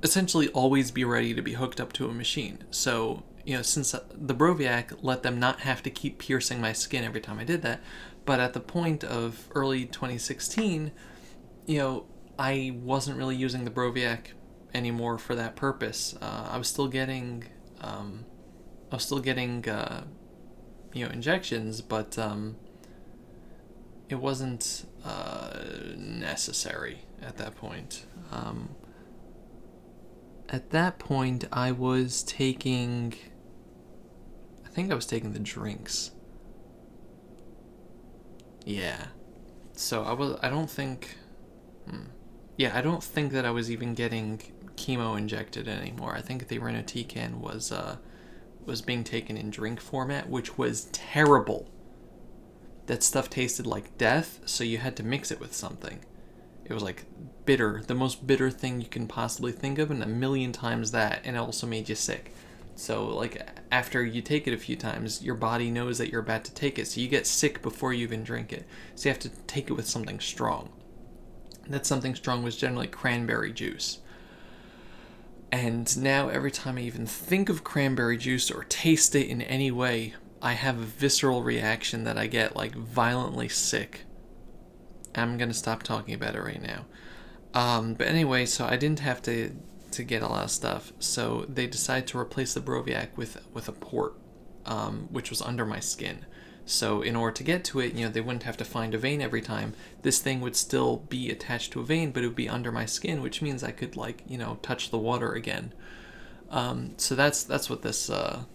essentially always be ready to be hooked up to a machine. So, since the Broviac let them not have to keep piercing my skin every time I did that, but at the point of early 2016, I wasn't really using the Broviac anymore for that purpose. I was still getting injections, but it wasn't necessary at that point. At that point, I was taking... I think I was taking the drinks. Yeah. So I don't think that I was even getting chemo injected anymore. I think the irinotecan was being taken in drink format, which was terrible. That stuff tasted like death, so you had to mix it with something. It was like bitter, the most bitter thing you can possibly think of, and a million times that, and it also made you sick. So like after you take it a few times, your body knows that you're about to take it, so you get sick before you even drink it. So you have to take it with something strong. And that something strong was generally cranberry juice. And now every time I even think of cranberry juice or taste it in any way, I have a visceral reaction that I get like violently sick. I'm gonna stop talking about it right now. But anyway, so I didn't have to get a lot of stuff. So they decided to replace the Broviac with a port, which was under my skin. So in order to get to it, they wouldn't have to find a vein every time. This thing would still be attached to a vein, but it would be under my skin, which means I could touch the water again. So that's what this was.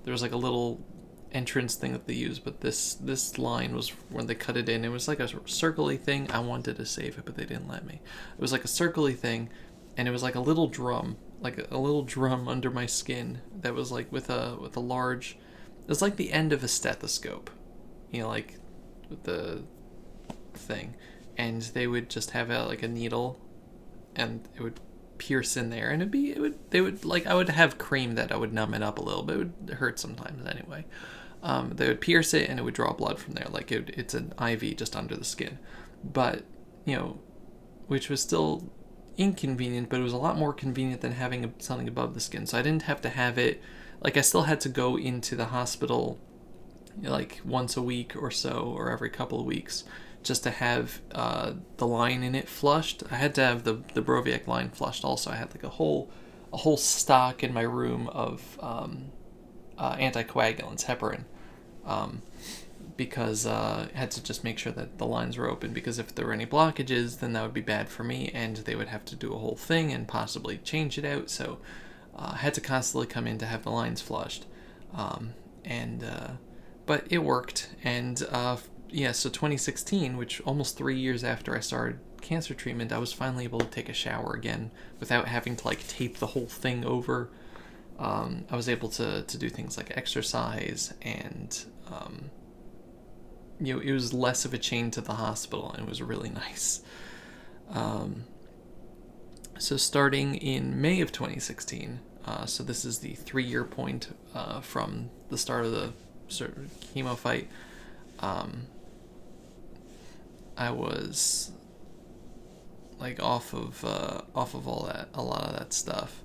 There was like a little entrance thing that they used, but this line was when they cut it in. It was like a circly thing. I wanted to save it, but they didn't let me. It was like a circly thing, and it was like a little drum, under my skin that was like with a large. It was like the end of a stethoscope, like with the thing, and they would just have a needle, and it would pierce in there, and I would have cream that I would numb it up a little bit. It would hurt sometimes anyway. They would pierce it, and it would draw blood from there. It's an IV just under the skin, but which was still inconvenient, but it was a lot more convenient than having something above the skin. So I didn't have to have it. I still had to go into the hospital like once a week or so, or every couple of weeks, just to have the line in it flushed. I had to have the Broviac line flushed also. I had like a whole stock in my room of anticoagulants, heparin, because I had to just make sure that the lines were open, because if there were any blockages, then that would be bad for me, and they would have to do a whole thing and possibly change it out. So I had to constantly come in to have the lines flushed. But it worked. And so 2016, which almost 3 years after I started cancer treatment, I was finally able to take a shower again without having to like tape the whole thing over. I was able to do things like exercise, and it was less of a chain to the hospital, and it was really nice. So starting in May of 2016, so this is the 3-year point from the start of the sort of chemo fight, I was like off of all that, a lot of that stuff.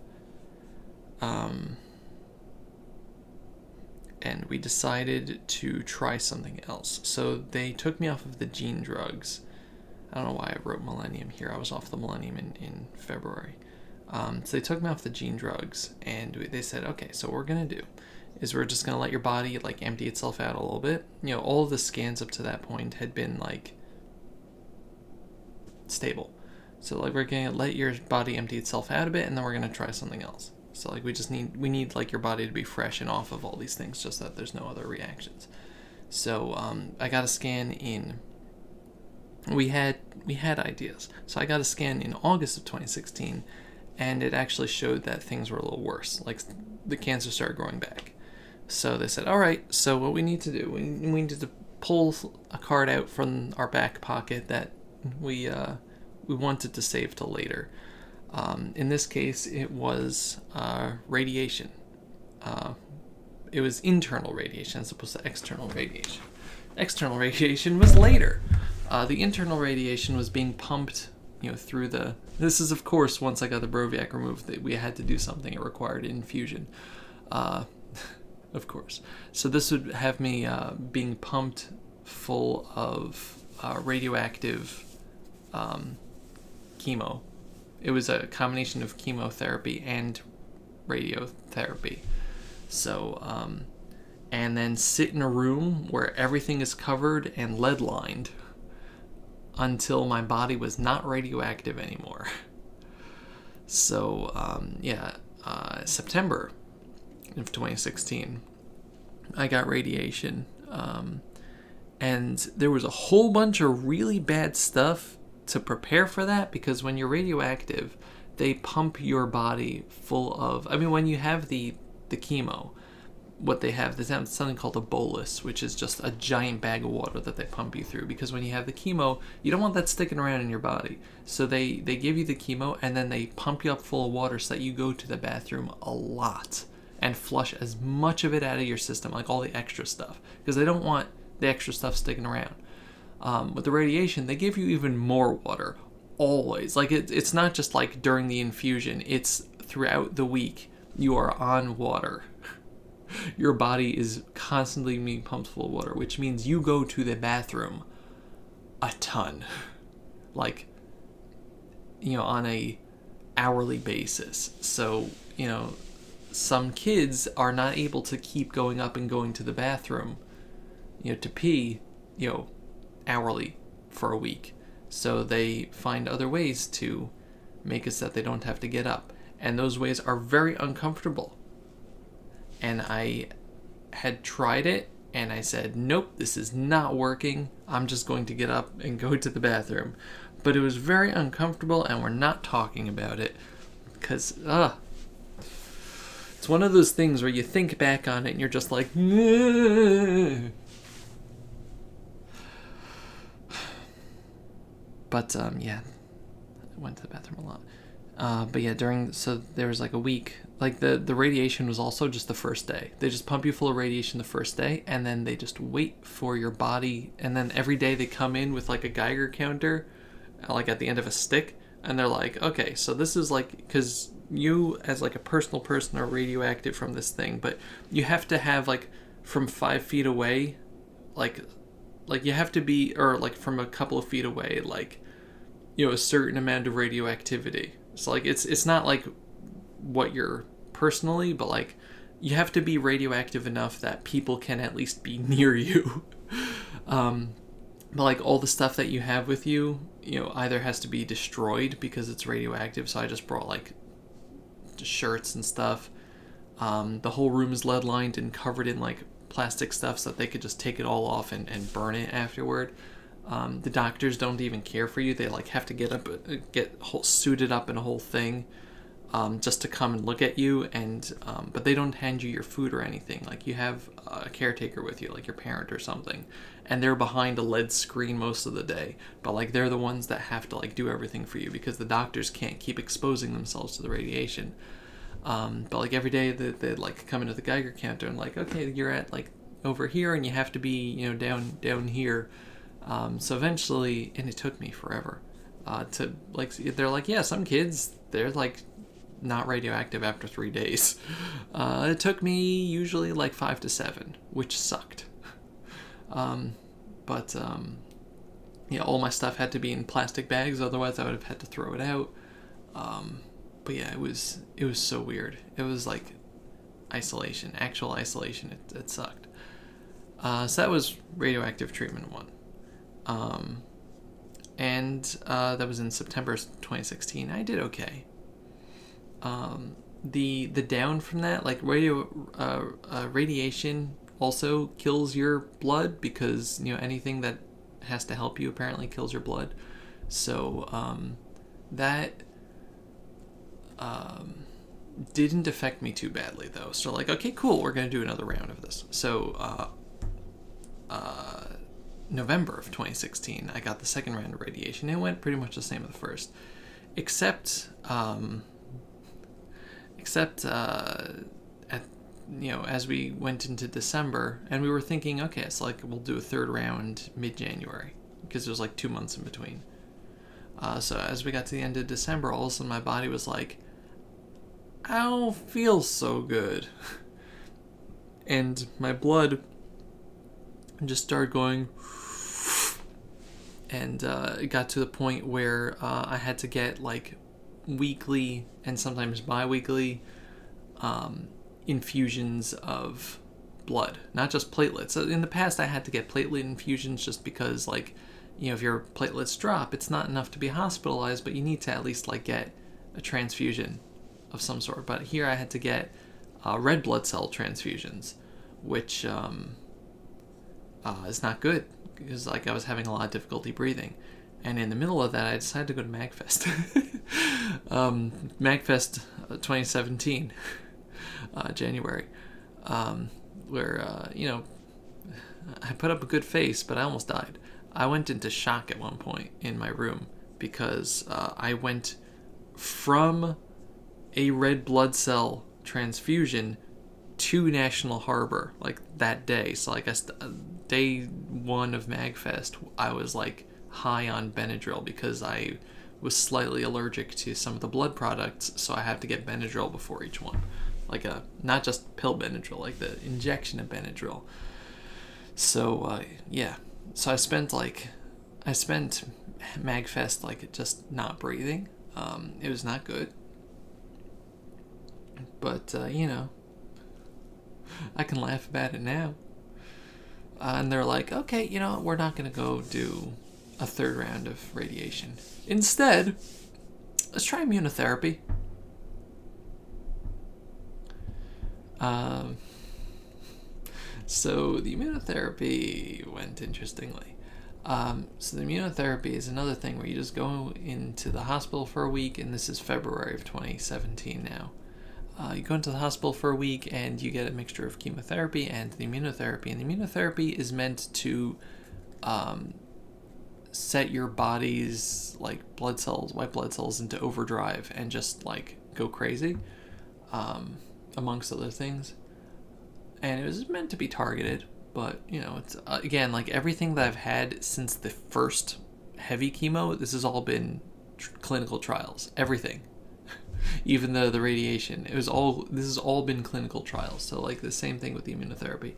And we decided to try something else. So they took me off of the gene drugs. I don't know why I wrote Millennium here. I was off the Millennium in February. So they took me off the gene drugs, and they said, okay, so what we're going to do is we're just going to let your body like empty itself out a little bit. All of the scans up to that point had been like stable. So like we're going to let your body empty itself out a bit, and then we're going to try something else. So like we need like your body to be fresh and off of all these things, just that there's no other reactions. So I got a scan in. We had ideas. So I got a scan in August of 2016, and it actually showed that things were a little worse. Like the cancer started growing back. So they said, all right, so what we need to do, we need to pull a card out from our back pocket that we wanted to save till later. In this case, it was radiation. It was internal radiation as opposed to external radiation. External radiation was later. The internal radiation was being pumped, through the... This is, of course, once I got the Broviac removed, that we had to do something. It required infusion, of course. So this would have me being pumped full of radioactive chemo. It was a combination of chemotherapy and radiotherapy. So, and then sit in a room where everything is covered and lead lined until my body was not radioactive anymore. So, September of 2016, I got radiation. And there was a whole bunch of really bad stuff to prepare for that, because when you're radioactive, they pump your body full of... when you have the chemo, what they have something called a bolus, which is just a giant bag of water that they pump you through, because when you have the chemo, you don't want that sticking around in your body. So they give you the chemo, and then they pump you up full of water so that you go to the bathroom a lot and flush as much of it out of your system, like all the extra stuff, because they don't want the extra stuff sticking around. With the radiation, they give you even more water, always. Like it's not just like during the infusion, it's throughout the week you are on water. Your body is constantly being pumped full of water, which means you go to the bathroom a ton. Like, on a hourly basis. So, some kids are not able to keep going up and going to the bathroom, to pee, hourly for a week. So they find other ways to make it so that they don't have to get up. And those ways are very uncomfortable. And I had tried it, and I said, nope, this is not working. I'm just going to get up and go to the bathroom. But it was very uncomfortable, and we're not talking about it. Because, it's one of those things where you think back on it, and you're just like, nah. But, I went to the bathroom a lot. But yeah, so there was like a week, like the radiation was also just the first day. They just pump you full of radiation the first day, and then they just wait for your body, and then every day they come in with like a Geiger counter, like at the end of a stick, and they're like, okay, so this is like, because you as like a personal person are radioactive from this thing, but you have to have like from 5 feet away, like you have to be, or like from a couple of feet away, like, you know, a certain amount of radioactivity. So like it's not like what you're personally, but like you have to be radioactive enough that people can at least be near you. But like all the stuff that you have with you, you know, either has to be destroyed because it's radioactive. So I just brought like shirts and stuff. The whole room is lead lined and covered in like plastic stuff so that they could just take it all off and burn it afterward. The doctors don't even care for you. They like have to get suited up in a whole thing, just to come and look at you. And but they don't hand you your food or anything. Like you have a caretaker with you, like your parent or something, and they're behind a lead screen most of the day. But like they're the ones that have to like do everything for you because the doctors can't keep exposing themselves to the radiation. But like every day they'd like come into the Geiger counter and like, okay, you're at like over here and you have to be, you know, down here. So eventually, and it took me forever, to like, they're like, yeah, some kids, they're like not radioactive after 3 days. It took me usually like 5 to 7, which sucked. But yeah, all my stuff had to be in plastic bags, otherwise I would have had to throw it out. But yeah, it was so weird. It was like isolation, actual isolation. It sucked. So that was radioactive treatment 1. And that was in September 2016. I did okay. The down from that, like radiation also kills your blood because, you know, anything that has to help you apparently kills your blood. So that didn't affect me too badly though. So like, okay, cool, we're gonna do another round of this. So November of 2016, I got the second round of radiation. It went pretty much the same as the first, except at, you know, as we went into December, and we were thinking, okay, it's like we'll do a third round mid-January because there was like 2 months in between. So as we got to the end of December, all of a sudden my body was like, I don't feel so good, and my blood just started going. And it got to the point where I had to get like weekly and sometimes bi-weekly infusions of blood, not just platelets. So in the past I had to get platelet infusions just because, like, you know, if your platelets drop, it's not enough to be hospitalized, but you need to at least like get a transfusion of some sort. But here I had to get red blood cell transfusions, which is not good because like I was having a lot of difficulty breathing. And in the middle of that, I decided to go to MagFest. MagFest 2017, January, where, you know, I put up a good face, but I almost died. I went into shock at one point in my room because I went from a red blood cell transfusion to National Harbor like that day. So like day 1 of MagFest, I was like high on Benadryl because I was slightly allergic to some of the blood products, so I have to get Benadryl before each one, like a not just pill Benadryl, like the injection of Benadryl. So yeah, so I spent MagFest like just not breathing. It was not good, but you know, I can laugh about it now. And they're like, okay, you know, we're not going to go do a third round of radiation. Instead, let's try immunotherapy. So the immunotherapy went interestingly. So the immunotherapy is another thing where you just go into the hospital for a week, and this is February of 2017 now. You go into the hospital for a week and you get a mixture of chemotherapy and the immunotherapy. And the immunotherapy is meant to set your body's like white blood cells into overdrive and just like go crazy, amongst other things. And it was meant to be targeted, but you know, it's again, like everything that I've had since the first heavy chemo, this has all been clinical trials. Everything. Even though the radiation, this has all been clinical trials. So like the same thing with the immunotherapy.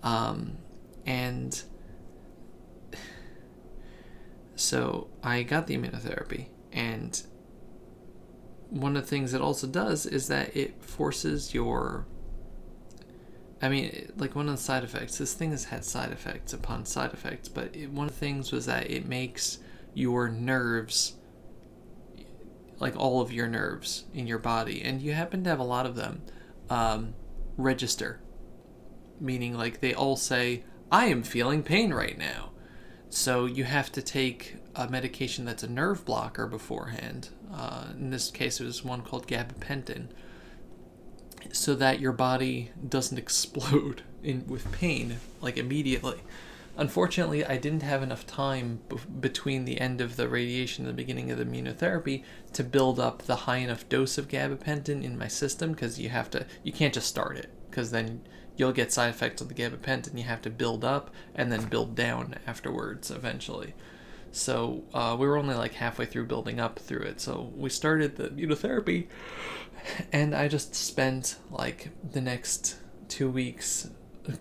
And so I got the immunotherapy, and one of the things it also does is that it forces your, like one of the side effects, this thing has had side effects upon side effects, but one of the things was that it makes your nerves, like all of your nerves in your body, and you happen to have a lot of them, register. Meaning, like, they all say, I am feeling pain right now. So you have to take a medication that's a nerve blocker beforehand. In this case, it was one called gabapentin, so that your body doesn't explode with pain, like, immediately. Unfortunately, I didn't have enough time between the end of the radiation and the beginning of the immunotherapy to build up the high enough dose of gabapentin in my system, because you can't just start it, because then you'll get side effects of the gabapentin. You have to build up and then build down afterwards eventually. So we were only like halfway through building up through it. So we started the immunotherapy, and I just spent like the next 2 weeks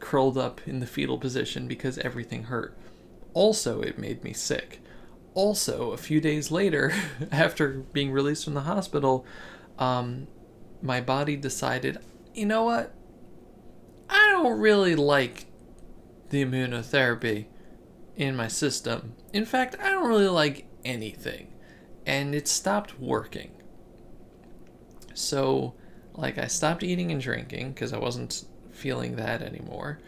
curled up in the fetal position because everything hurt. Also, it made me sick. Also, a few days later, after being released from the hospital, my body decided, you know what? I don't really like the immunotherapy in my system. In fact, I don't really like anything. And it stopped working. So, like, I stopped eating and drinking because I wasn't feeling that anymore.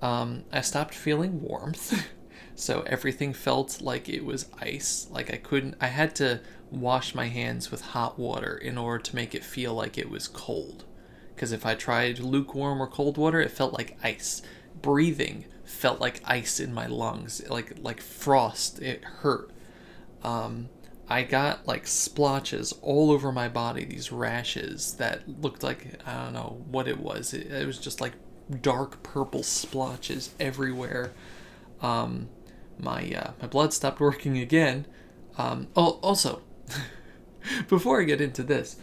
I stopped feeling warmth. So everything felt like it was ice. Like I had to wash my hands with hot water in order to make it feel like it was cold. Because if I tried lukewarm or cold water, it felt like ice. Breathing felt like ice in my lungs, like frost. It hurt. I got like splotches all over my body, these rashes that looked like, I don't know what it was. It was just like dark purple splotches everywhere. My blood stopped working again. Also, before I get into this,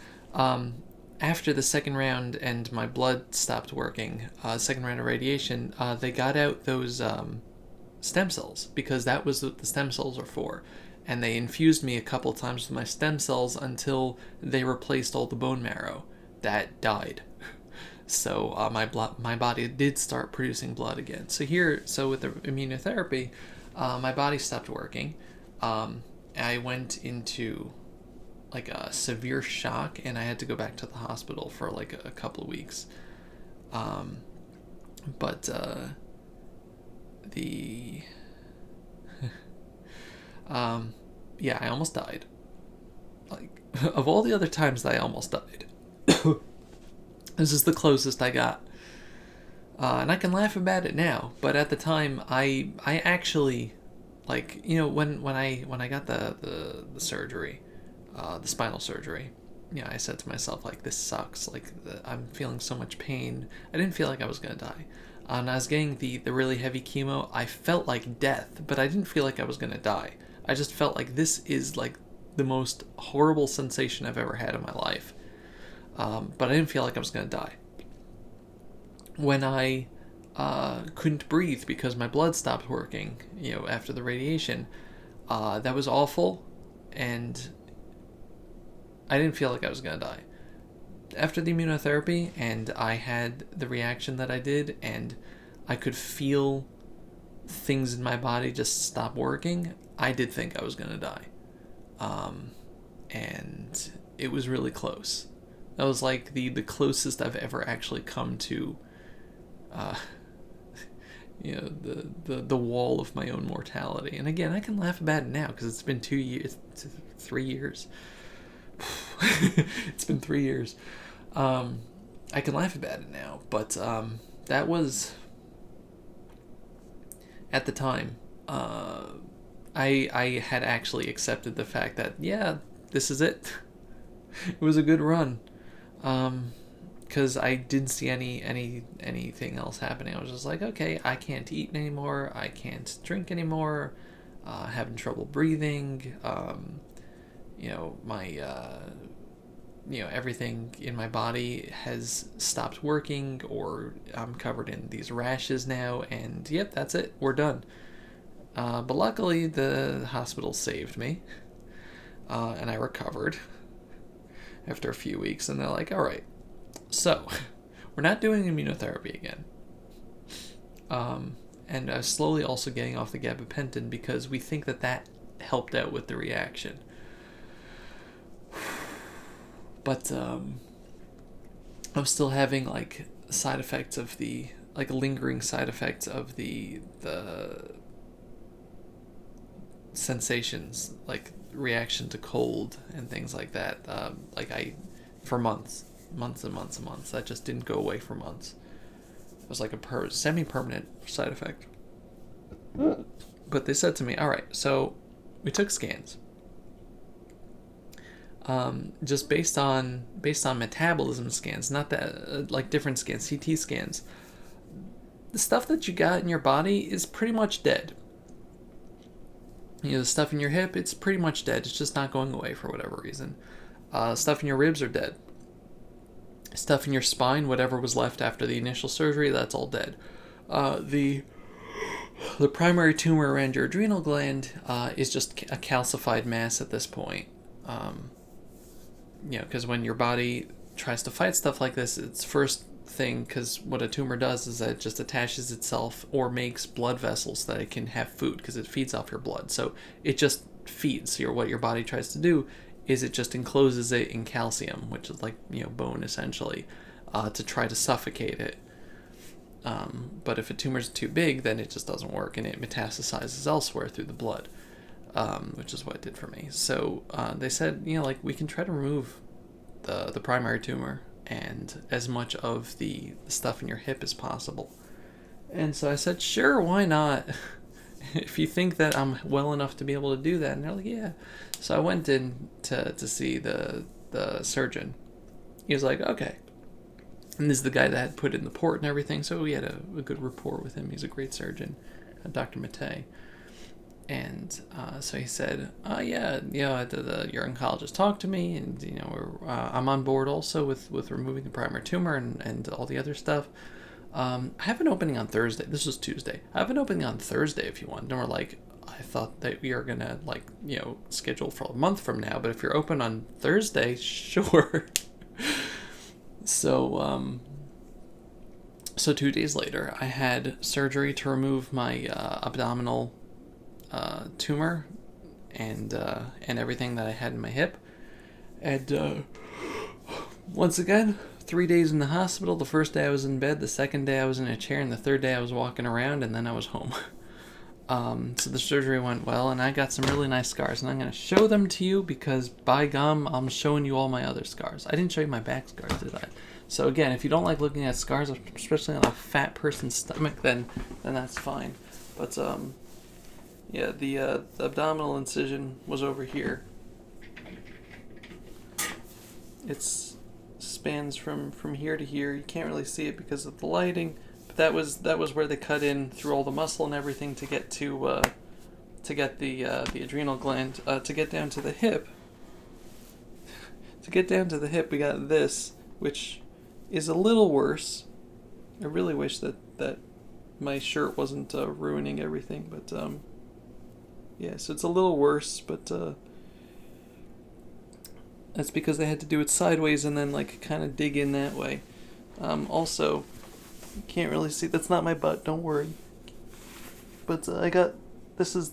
after the second round and my blood stopped working, second round of radiation, they got out those stem cells, because that was what the stem cells are for. And they infused me a couple of times with my stem cells until they replaced all the bone marrow that died. So my body did start producing blood again. So with the immunotherapy, my body stopped working. I went into like a severe shock, and I had to go back to the hospital for like a couple of weeks. Yeah, I almost died. Like, of all the other times that I almost died, this is the closest I got. And I can laugh about it now, but at the time, I actually, like, you know, when I got the surgery, the spinal surgery, yeah, I said to myself, like, this sucks. Like, I'm feeling so much pain. I didn't feel like I was gonna die. And I was getting the really heavy chemo. I felt like death, but I didn't feel like I was gonna die. I just felt like this is like the most horrible sensation I've ever had in my life. But I didn't feel like I was gonna die. When I couldn't breathe because my blood stopped working, you know, after the radiation, that was awful, and I didn't feel like I was gonna die. After the immunotherapy, and I had the reaction that I did, and I could feel things in my body just stop working, I did think I was gonna die. And it was really close. That was like the closest I've ever actually come to you know, the wall of my own mortality. And again, I can laugh about it now because it's been 2 years, 3 years. It's been 3 years. I can laugh about it now, but that was, at the time, I had actually accepted the fact that, yeah, this is it. It was a good run. Because I didn't see anything else happening. I was just like, okay, I can't eat anymore. I can't drink anymore. Having trouble breathing. You know, everything in my body has stopped working, or I'm covered in these rashes now, and yep, that's it, we're done. But luckily, the hospital saved me, and I recovered after a few weeks, and they're like, all right, so we're not doing immunotherapy again. And I was slowly also getting off the gabapentin because we think that helped out with the reaction. But I'm still having like side effects of the lingering side effects of the sensations, like reaction to cold and things like that. For months and months and months, that just didn't go away for months. It was like a semi-permanent side effect. But they said to me, all right, so we took scans. Just based on metabolism scans, not that like different scans, CT scans. The stuff that you got in your body is pretty much dead. The stuff in your hip, it's pretty much dead. It's just not going away for whatever reason. Stuff in your ribs are dead. Stuff in your spine, whatever was left after the initial surgery, that's all dead. The primary tumor around your adrenal gland is just a calcified mass at this point. Because when your body tries to fight stuff like this, its first thing, because what a tumor does is that it just attaches itself or makes blood vessels so that it can have food, because it feeds off your blood. So it just feeds. What your body tries to do is it just encloses it in calcium, which is like bone essentially, to try to suffocate it. But if a tumor's too big, then it just doesn't work, and it metastasizes elsewhere through the blood, which is what it did for me. So they said, we can try to remove the primary tumor and as much of the stuff in your hip as possible. And so I said, sure, why not? If you think that I'm well enough to be able to do that. And they're like, yeah. So I went in to see the surgeon. He was like, okay. And this is the guy that had put in the port and everything, so we had a good rapport with him. He's a great surgeon, Dr. Matei. And so he said, yeah, your oncologist talked to me, and I'm on board also with removing the primary tumor and all the other stuff. I have an opening on Thursday. This was Tuesday. I have an opening on Thursday if you want. And we're like, I thought that we are gonna schedule for a month from now, but if you're open on Thursday, sure. So 2 days later, I had surgery to remove my abdominal tumor and everything that I had in my hip. And once again, 3 days in the hospital. The first day I was in bed, the second day I was in a chair, and the third day I was walking around, and then I was home. So the surgery went well, and I got some really nice scars, and I'm going to show them to you because, by gum, I'm showing you all my other scars. I didn't show you my back scars, did I? So again, if you don't like looking at scars, especially on a fat person's stomach, then that's fine. But yeah, the abdominal incision was over here. It spans from here to here. You can't really see it because of the lighting. That was where they cut in through all the muscle and everything to get the adrenal gland, to get down to the hip. To get down to the hip, we got this, which is a little worse. I really wish that my shirt wasn't ruining everything, but yeah, so it's a little worse, but that's because they had to do it sideways and then kind of dig in that way. Also, you can't really see, that's not my butt, don't worry. But I got, this is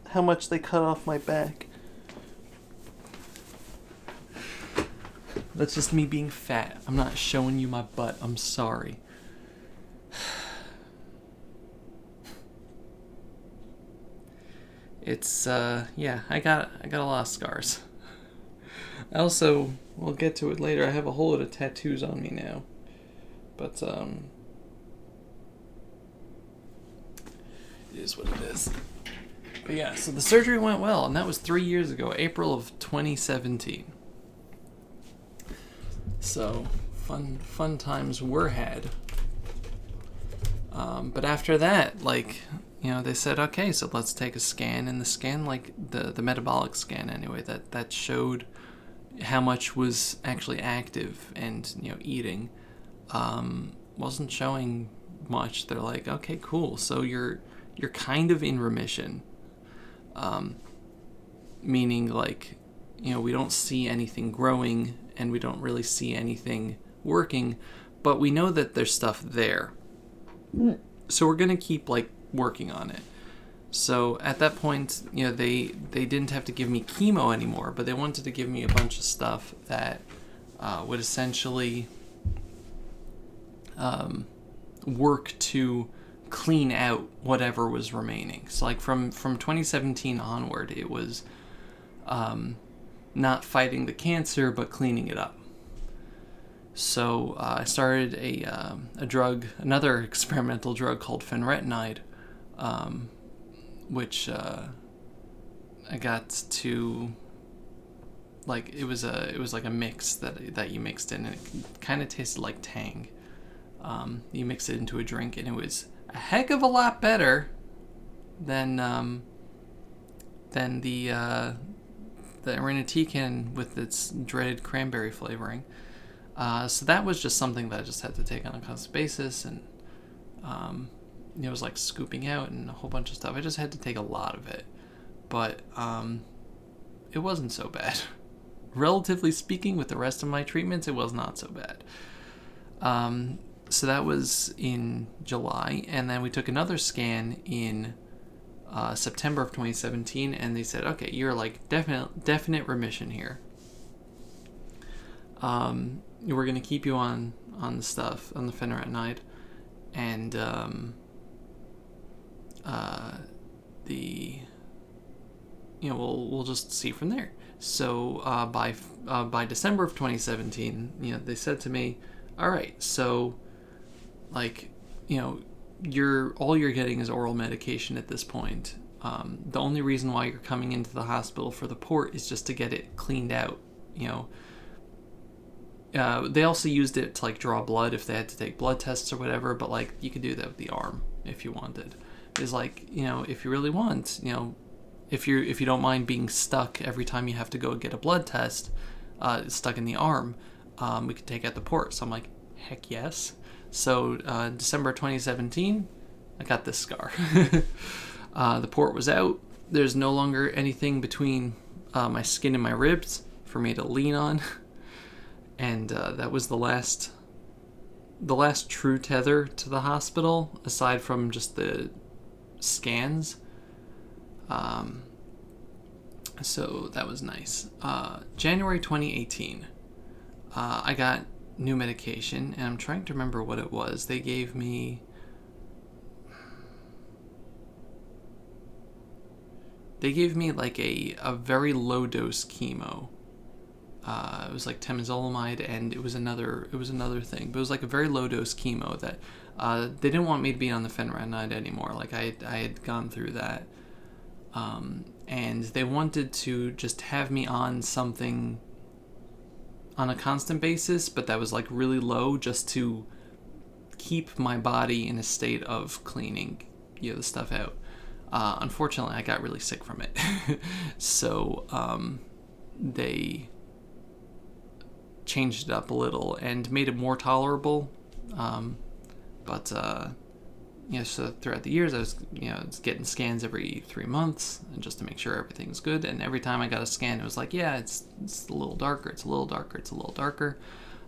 how much they cut off my back. That's just me being fat. I'm not showing you my butt. I'm sorry. It's yeah, I got a lot of scars. I also, we'll get to it later, I have a whole lot of tattoos on me now. But it is what it is. But yeah, so the surgery went well, and that was 3 years ago, April of 2017. So fun times were had. But after that, they said, okay, so let's take a scan. And the scan, the metabolic scan anyway, that showed, how much was actually active and, eating, wasn't showing much. They're like, okay, cool. So you're kind of in remission. Meaning, like, we don't see anything growing and we don't really see anything working, but we know that there's stuff there. So we're going to keep, like, working on it. So at that point, they didn't have to give me chemo anymore, but they wanted to give me a bunch of stuff that would essentially work to clean out whatever was remaining. So, like, from 2017 onward, it was not fighting the cancer, but cleaning it up. So I started a drug, another experimental drug called fenretinide, which I got to, like, it was like a mix that you mixed in, and it kind of tasted like Tang. You mix it into a drink, and it was a heck of a lot better than the irinotecan with its dreaded cranberry flavoring. So that was just something that I just had to take on a constant basis, and it was like scooping out and a whole bunch of stuff. I just had to take a lot of it, but it wasn't so bad. Relatively speaking, with the rest of my treatments, it was not so bad. So that was in July, and then we took another scan in September of 2017, and they said, okay, you're like definite remission here. We're going to keep you on the stuff, on the fenretinide, and we'll just see from there. So by December of 2017, they said to me, all right, so, like, all you're getting is oral medication at this point. The only reason why you're coming into the hospital for the port is just to get it cleaned out. They also used it to, like, draw blood if they had to take blood tests or whatever, but, like, you could do that with the arm if you wanted. It's like, if you really want, if you don't mind being stuck every time you have to go get a blood test, stuck in the arm, we could take out the port. So I'm like, heck yes. So December 2017, I got this scar. The port was out. There's no longer anything between my skin and my ribs for me to lean on. And that was the last true tether to the hospital, aside from just the scans. So that was nice. January 2018, I got new medication, and I'm trying to remember what it was. They gave me like a very low dose chemo. It was like temozolomide, and it was another thing, but it was like a very low dose chemo that they didn't want me to be on the fenretinide anymore. Like I had gone through that, and they wanted to just have me on something on a constant basis, but that was like really low, just to keep my body in a state of cleaning the stuff out. Unfortunately, I got really sick from it. So they changed it up a little and made it more tolerable. So throughout the years, I was getting scans every 3 months, and just to make sure everything's good. And every time I got a scan, it was like, yeah, it's a little darker, it's a little darker, it's a little darker,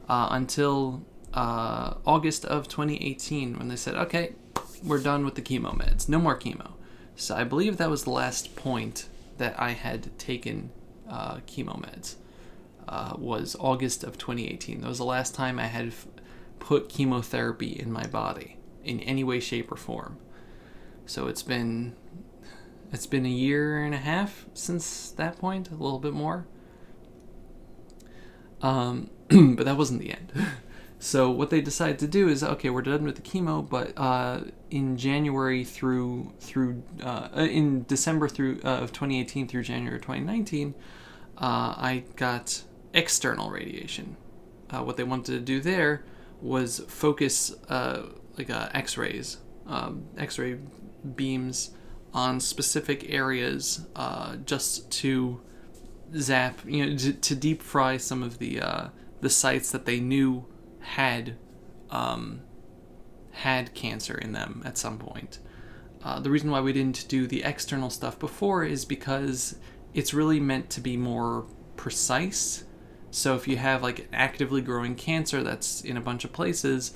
until August of 2018, when they said, okay, we're done with the chemo meds, no more chemo. So I believe that was the last point that I had taken chemo meds. Was August of 2018. That was the last time I had put chemotherapy in my body in any way, shape, or form. So it's been a year and a half since that point, a little bit more. But that wasn't the end. So what they decided to do is, okay, we're done with the chemo, but in January in December of 2018 through January 2019, I got external radiation. What they wanted to do there was focus X-rays, X-ray beams on specific areas, just to zap, to deep fry some of the sites that they knew had had cancer in them at some point. The reason why we didn't do the external stuff before is because it's really meant to be more precise. So if you have like actively growing cancer that's in a bunch of places,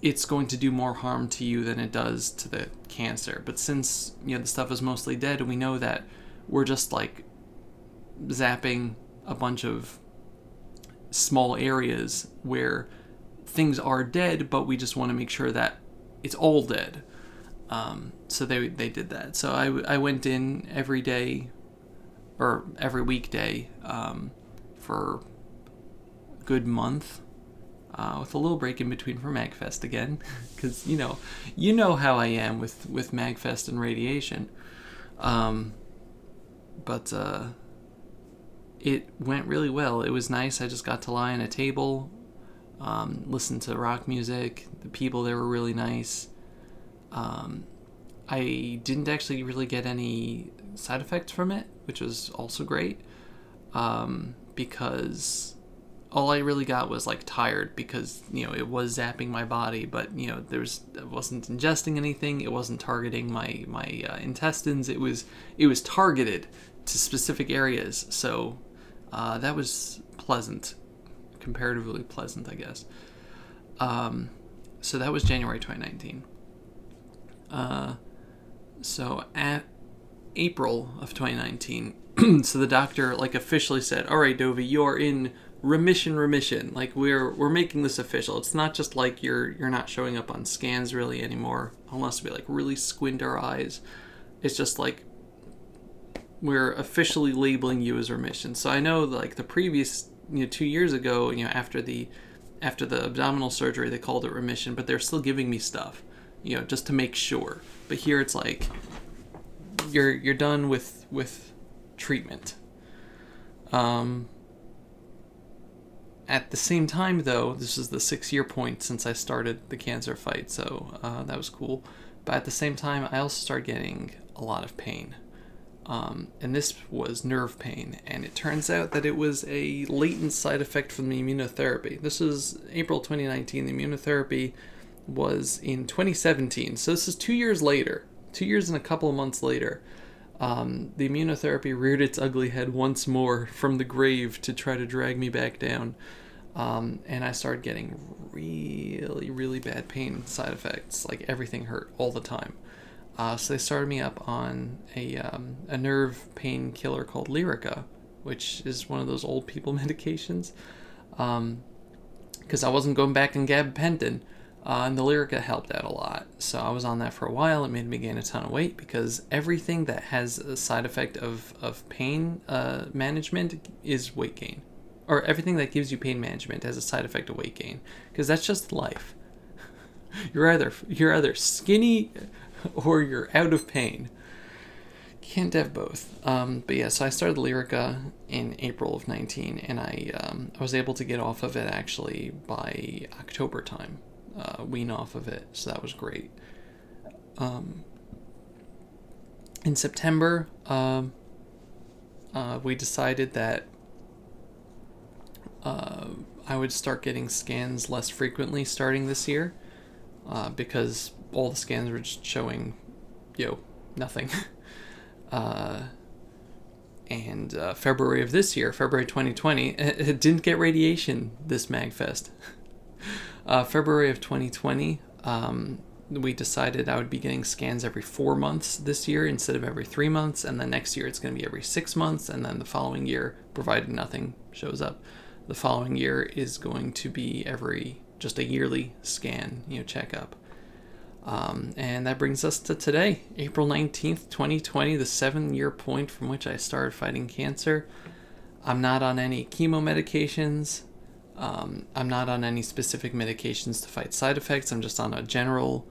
it's going to do more harm to you than it does to the cancer. But since the stuff is mostly dead, we know that we're just like zapping a bunch of small areas where things are dead, but we just want to make sure that it's all dead. So they did that. So I went in every day or every weekday for a good month, with a little break in between for MagFest again, because you know how I am with MagFest and radiation. But it went really well. It was nice. I just got to lie on a table, listen to rock music. The people there were really nice. I didn't actually really get any side effects from it, which was also great, because all I really got was like tired, because it was zapping my body, but I wasn't ingesting anything. It wasn't targeting my intestines. It was targeted to specific areas. So that was pleasant, comparatively pleasant, I guess. So that was January 2019. So at April of 2019, so the doctor officially said, "All right, Dovey, you're in remission. Like we're making this official. It's not just like you're not showing up on scans really anymore, unless we really squint our eyes. It's just like we're officially labeling you as remission." So I know the previous 2 years ago, after the abdominal surgery, they called it remission, but they're still giving me stuff, just to make sure. But here it's like you're done with treatment. At the same time, though, this is the 6-year point since I started the cancer fight, so that was cool. But at the same time, I also started getting a lot of pain. And this was nerve pain, and it turns out that it was a latent side effect from the immunotherapy. This is April 2019. The immunotherapy was in 2017, so this is 2 years later. 2 years and a couple of months later. The immunotherapy reared its ugly head once more from the grave to try to drag me back down. And I started getting really, really bad pain side effects. Everything hurt all the time. So they started me up on a nerve pain killer called Lyrica, which is one of those old people medications. Because I wasn't going back on gabapentin. And the Lyrica helped out a lot. So I was on that for a while. It made me gain a ton of weight, because everything that has a side effect of pain management is weight gain. Or everything that gives you pain management has a side effect of weight gain. Because that's just life. You're either skinny or you're out of pain. Can't have both. But yeah, so I started Lyrica in April of 19, and I was able to get off of it actually by October time. Wean off of it, so that was great. In September, we decided that I would start getting scans less frequently starting this year, because all the scans were just showing, nothing. And February of this year, February 2020, it didn't get radiation this MagFest. February of 2020, we decided I would be getting scans every 4 months this year instead of every 3 months, and then next year it's going to be every 6 months, and then the following year, provided nothing shows up, the following year is going to be just a yearly scan, checkup. And that brings us to today, April 19th, 2020, the 7-year point from which I started fighting cancer. I'm not on any chemo medications. I'm not on any specific medications to fight side effects. I'm just on a general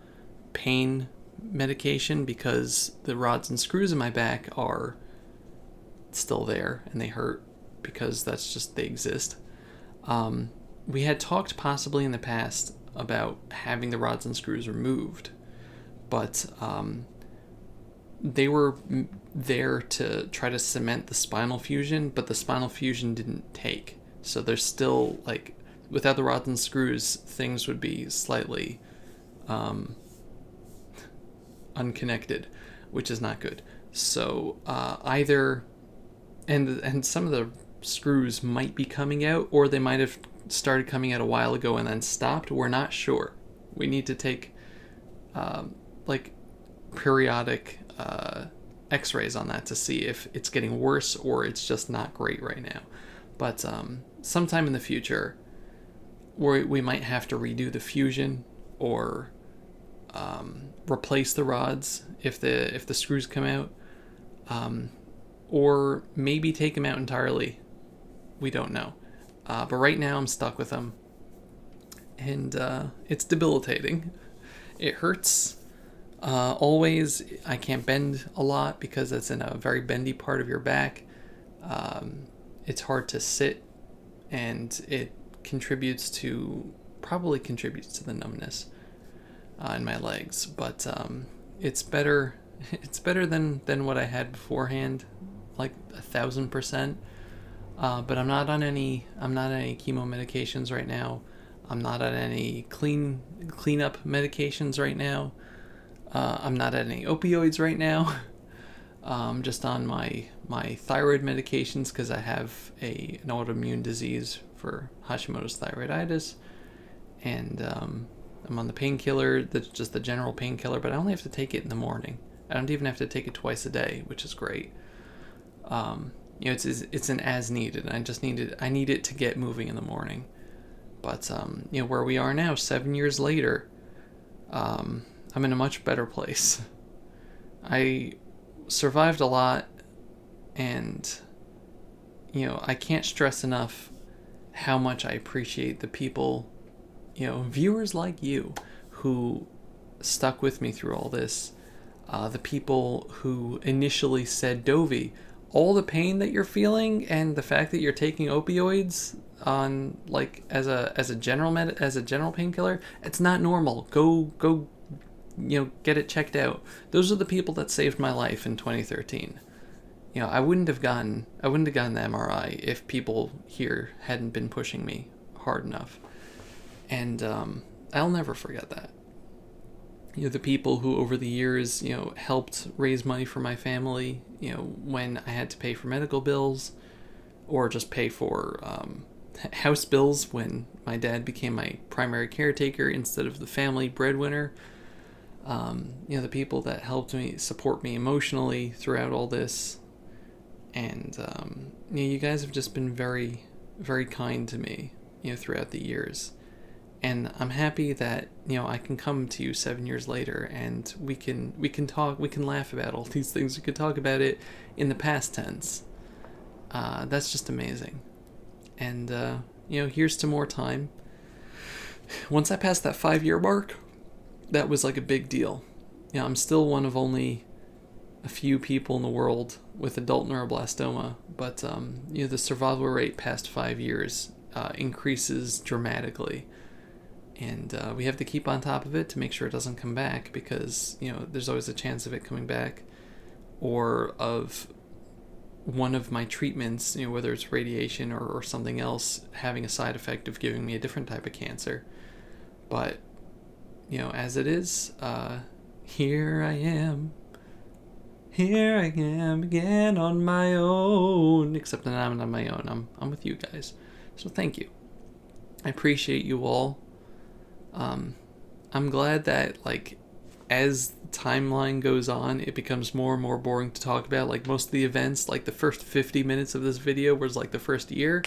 pain medication because the rods and screws in my back are still there and they hurt because they exist. We had talked possibly in the past about having the rods and screws removed, but they were there to try to cement the spinal fusion, but the spinal fusion didn't take. So there's still, like, without the rods and screws, things would be slightly unconnected, which is not good. So either, and some of the screws might be coming out, or they might have started coming out a while ago and then stopped. We're not sure. We need to take like periodic x-rays on that to see if it's getting worse or it's just not great right now. But sometime in the future, we might have to redo the fusion or replace the rods if the screws come out, or maybe take them out entirely. We don't know. But right now I'm stuck with them, and it's debilitating. It hurts. Always, I can't bend a lot because it's in a very bendy part of your back. It's hard to sit, and it probably contributes to the numbness in my legs. But it's better. It's better than what I had beforehand, like 1,000%. But I'm not on any chemo medications right now. I'm not on any cleanup medications right now. I'm not on any opioids right now. I'm just on my thyroid medications because I have an autoimmune disease for Hashimoto's thyroiditis, and I'm on the painkiller. That's just the general painkiller, but I only have to take it in the morning. I don't even have to take it twice a day, which is great. It's an as needed. I need it to get moving in the morning. But where we are now, 7 years later, I'm in a much better place. I survived a lot, and I can't stress enough how much I appreciate the people, viewers like you, who stuck with me through all this. The people who initially said, Dovey, all the pain that you're feeling and the fact that you're taking opioids on, like, as a general painkiller, it's not normal. Go get it checked out. Those are the people that saved my life in 2013. I wouldn't have gotten the MRI if people here hadn't been pushing me hard enough. And I'll never forget that. The people who over the years, helped raise money for my family, when I had to pay for medical bills or just pay for house bills when my dad became my primary caretaker instead of the family breadwinner. The people that helped me support me emotionally throughout all this. And, you guys have just been very, very kind to me, throughout the years. And I'm happy that, I can come to you 7 years later and we can talk, we can laugh about all these things. We could talk about it in the past tense. That's just amazing. And, here's to more time. Once I passed that 5-year mark, that was like a big deal. I'm still one of only a few people in the world with adult neuroblastoma, but, the survival rate past 5 years increases dramatically. And we have to keep on top of it to make sure it doesn't come back, because, there's always a chance of it coming back, or of one of my treatments, whether it's radiation or something else, having a side effect of giving me a different type of cancer. But, as it is, here I am again on my own, except that I'm not on my own. I'm with you guys. So thank you. I appreciate you all. I'm glad that, like, as the timeline goes on, it becomes more and more boring to talk about. Like, most of the events, like the first 50 minutes of this video was like the first year,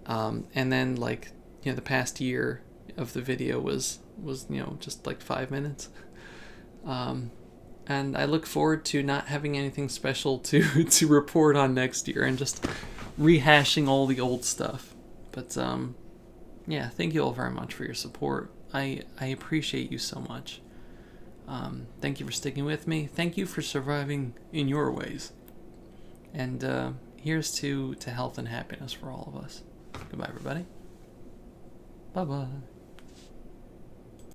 and then, like, the past year of the video was just like 5 minutes. And I look forward to not having anything special to report on next year and just rehashing all the old stuff. But thank you all very much for your support. I appreciate you so much. Thank you for sticking with me. Thank you for surviving in your ways. And here's to health and happiness for all of us. Goodbye, everybody. Bye-bye.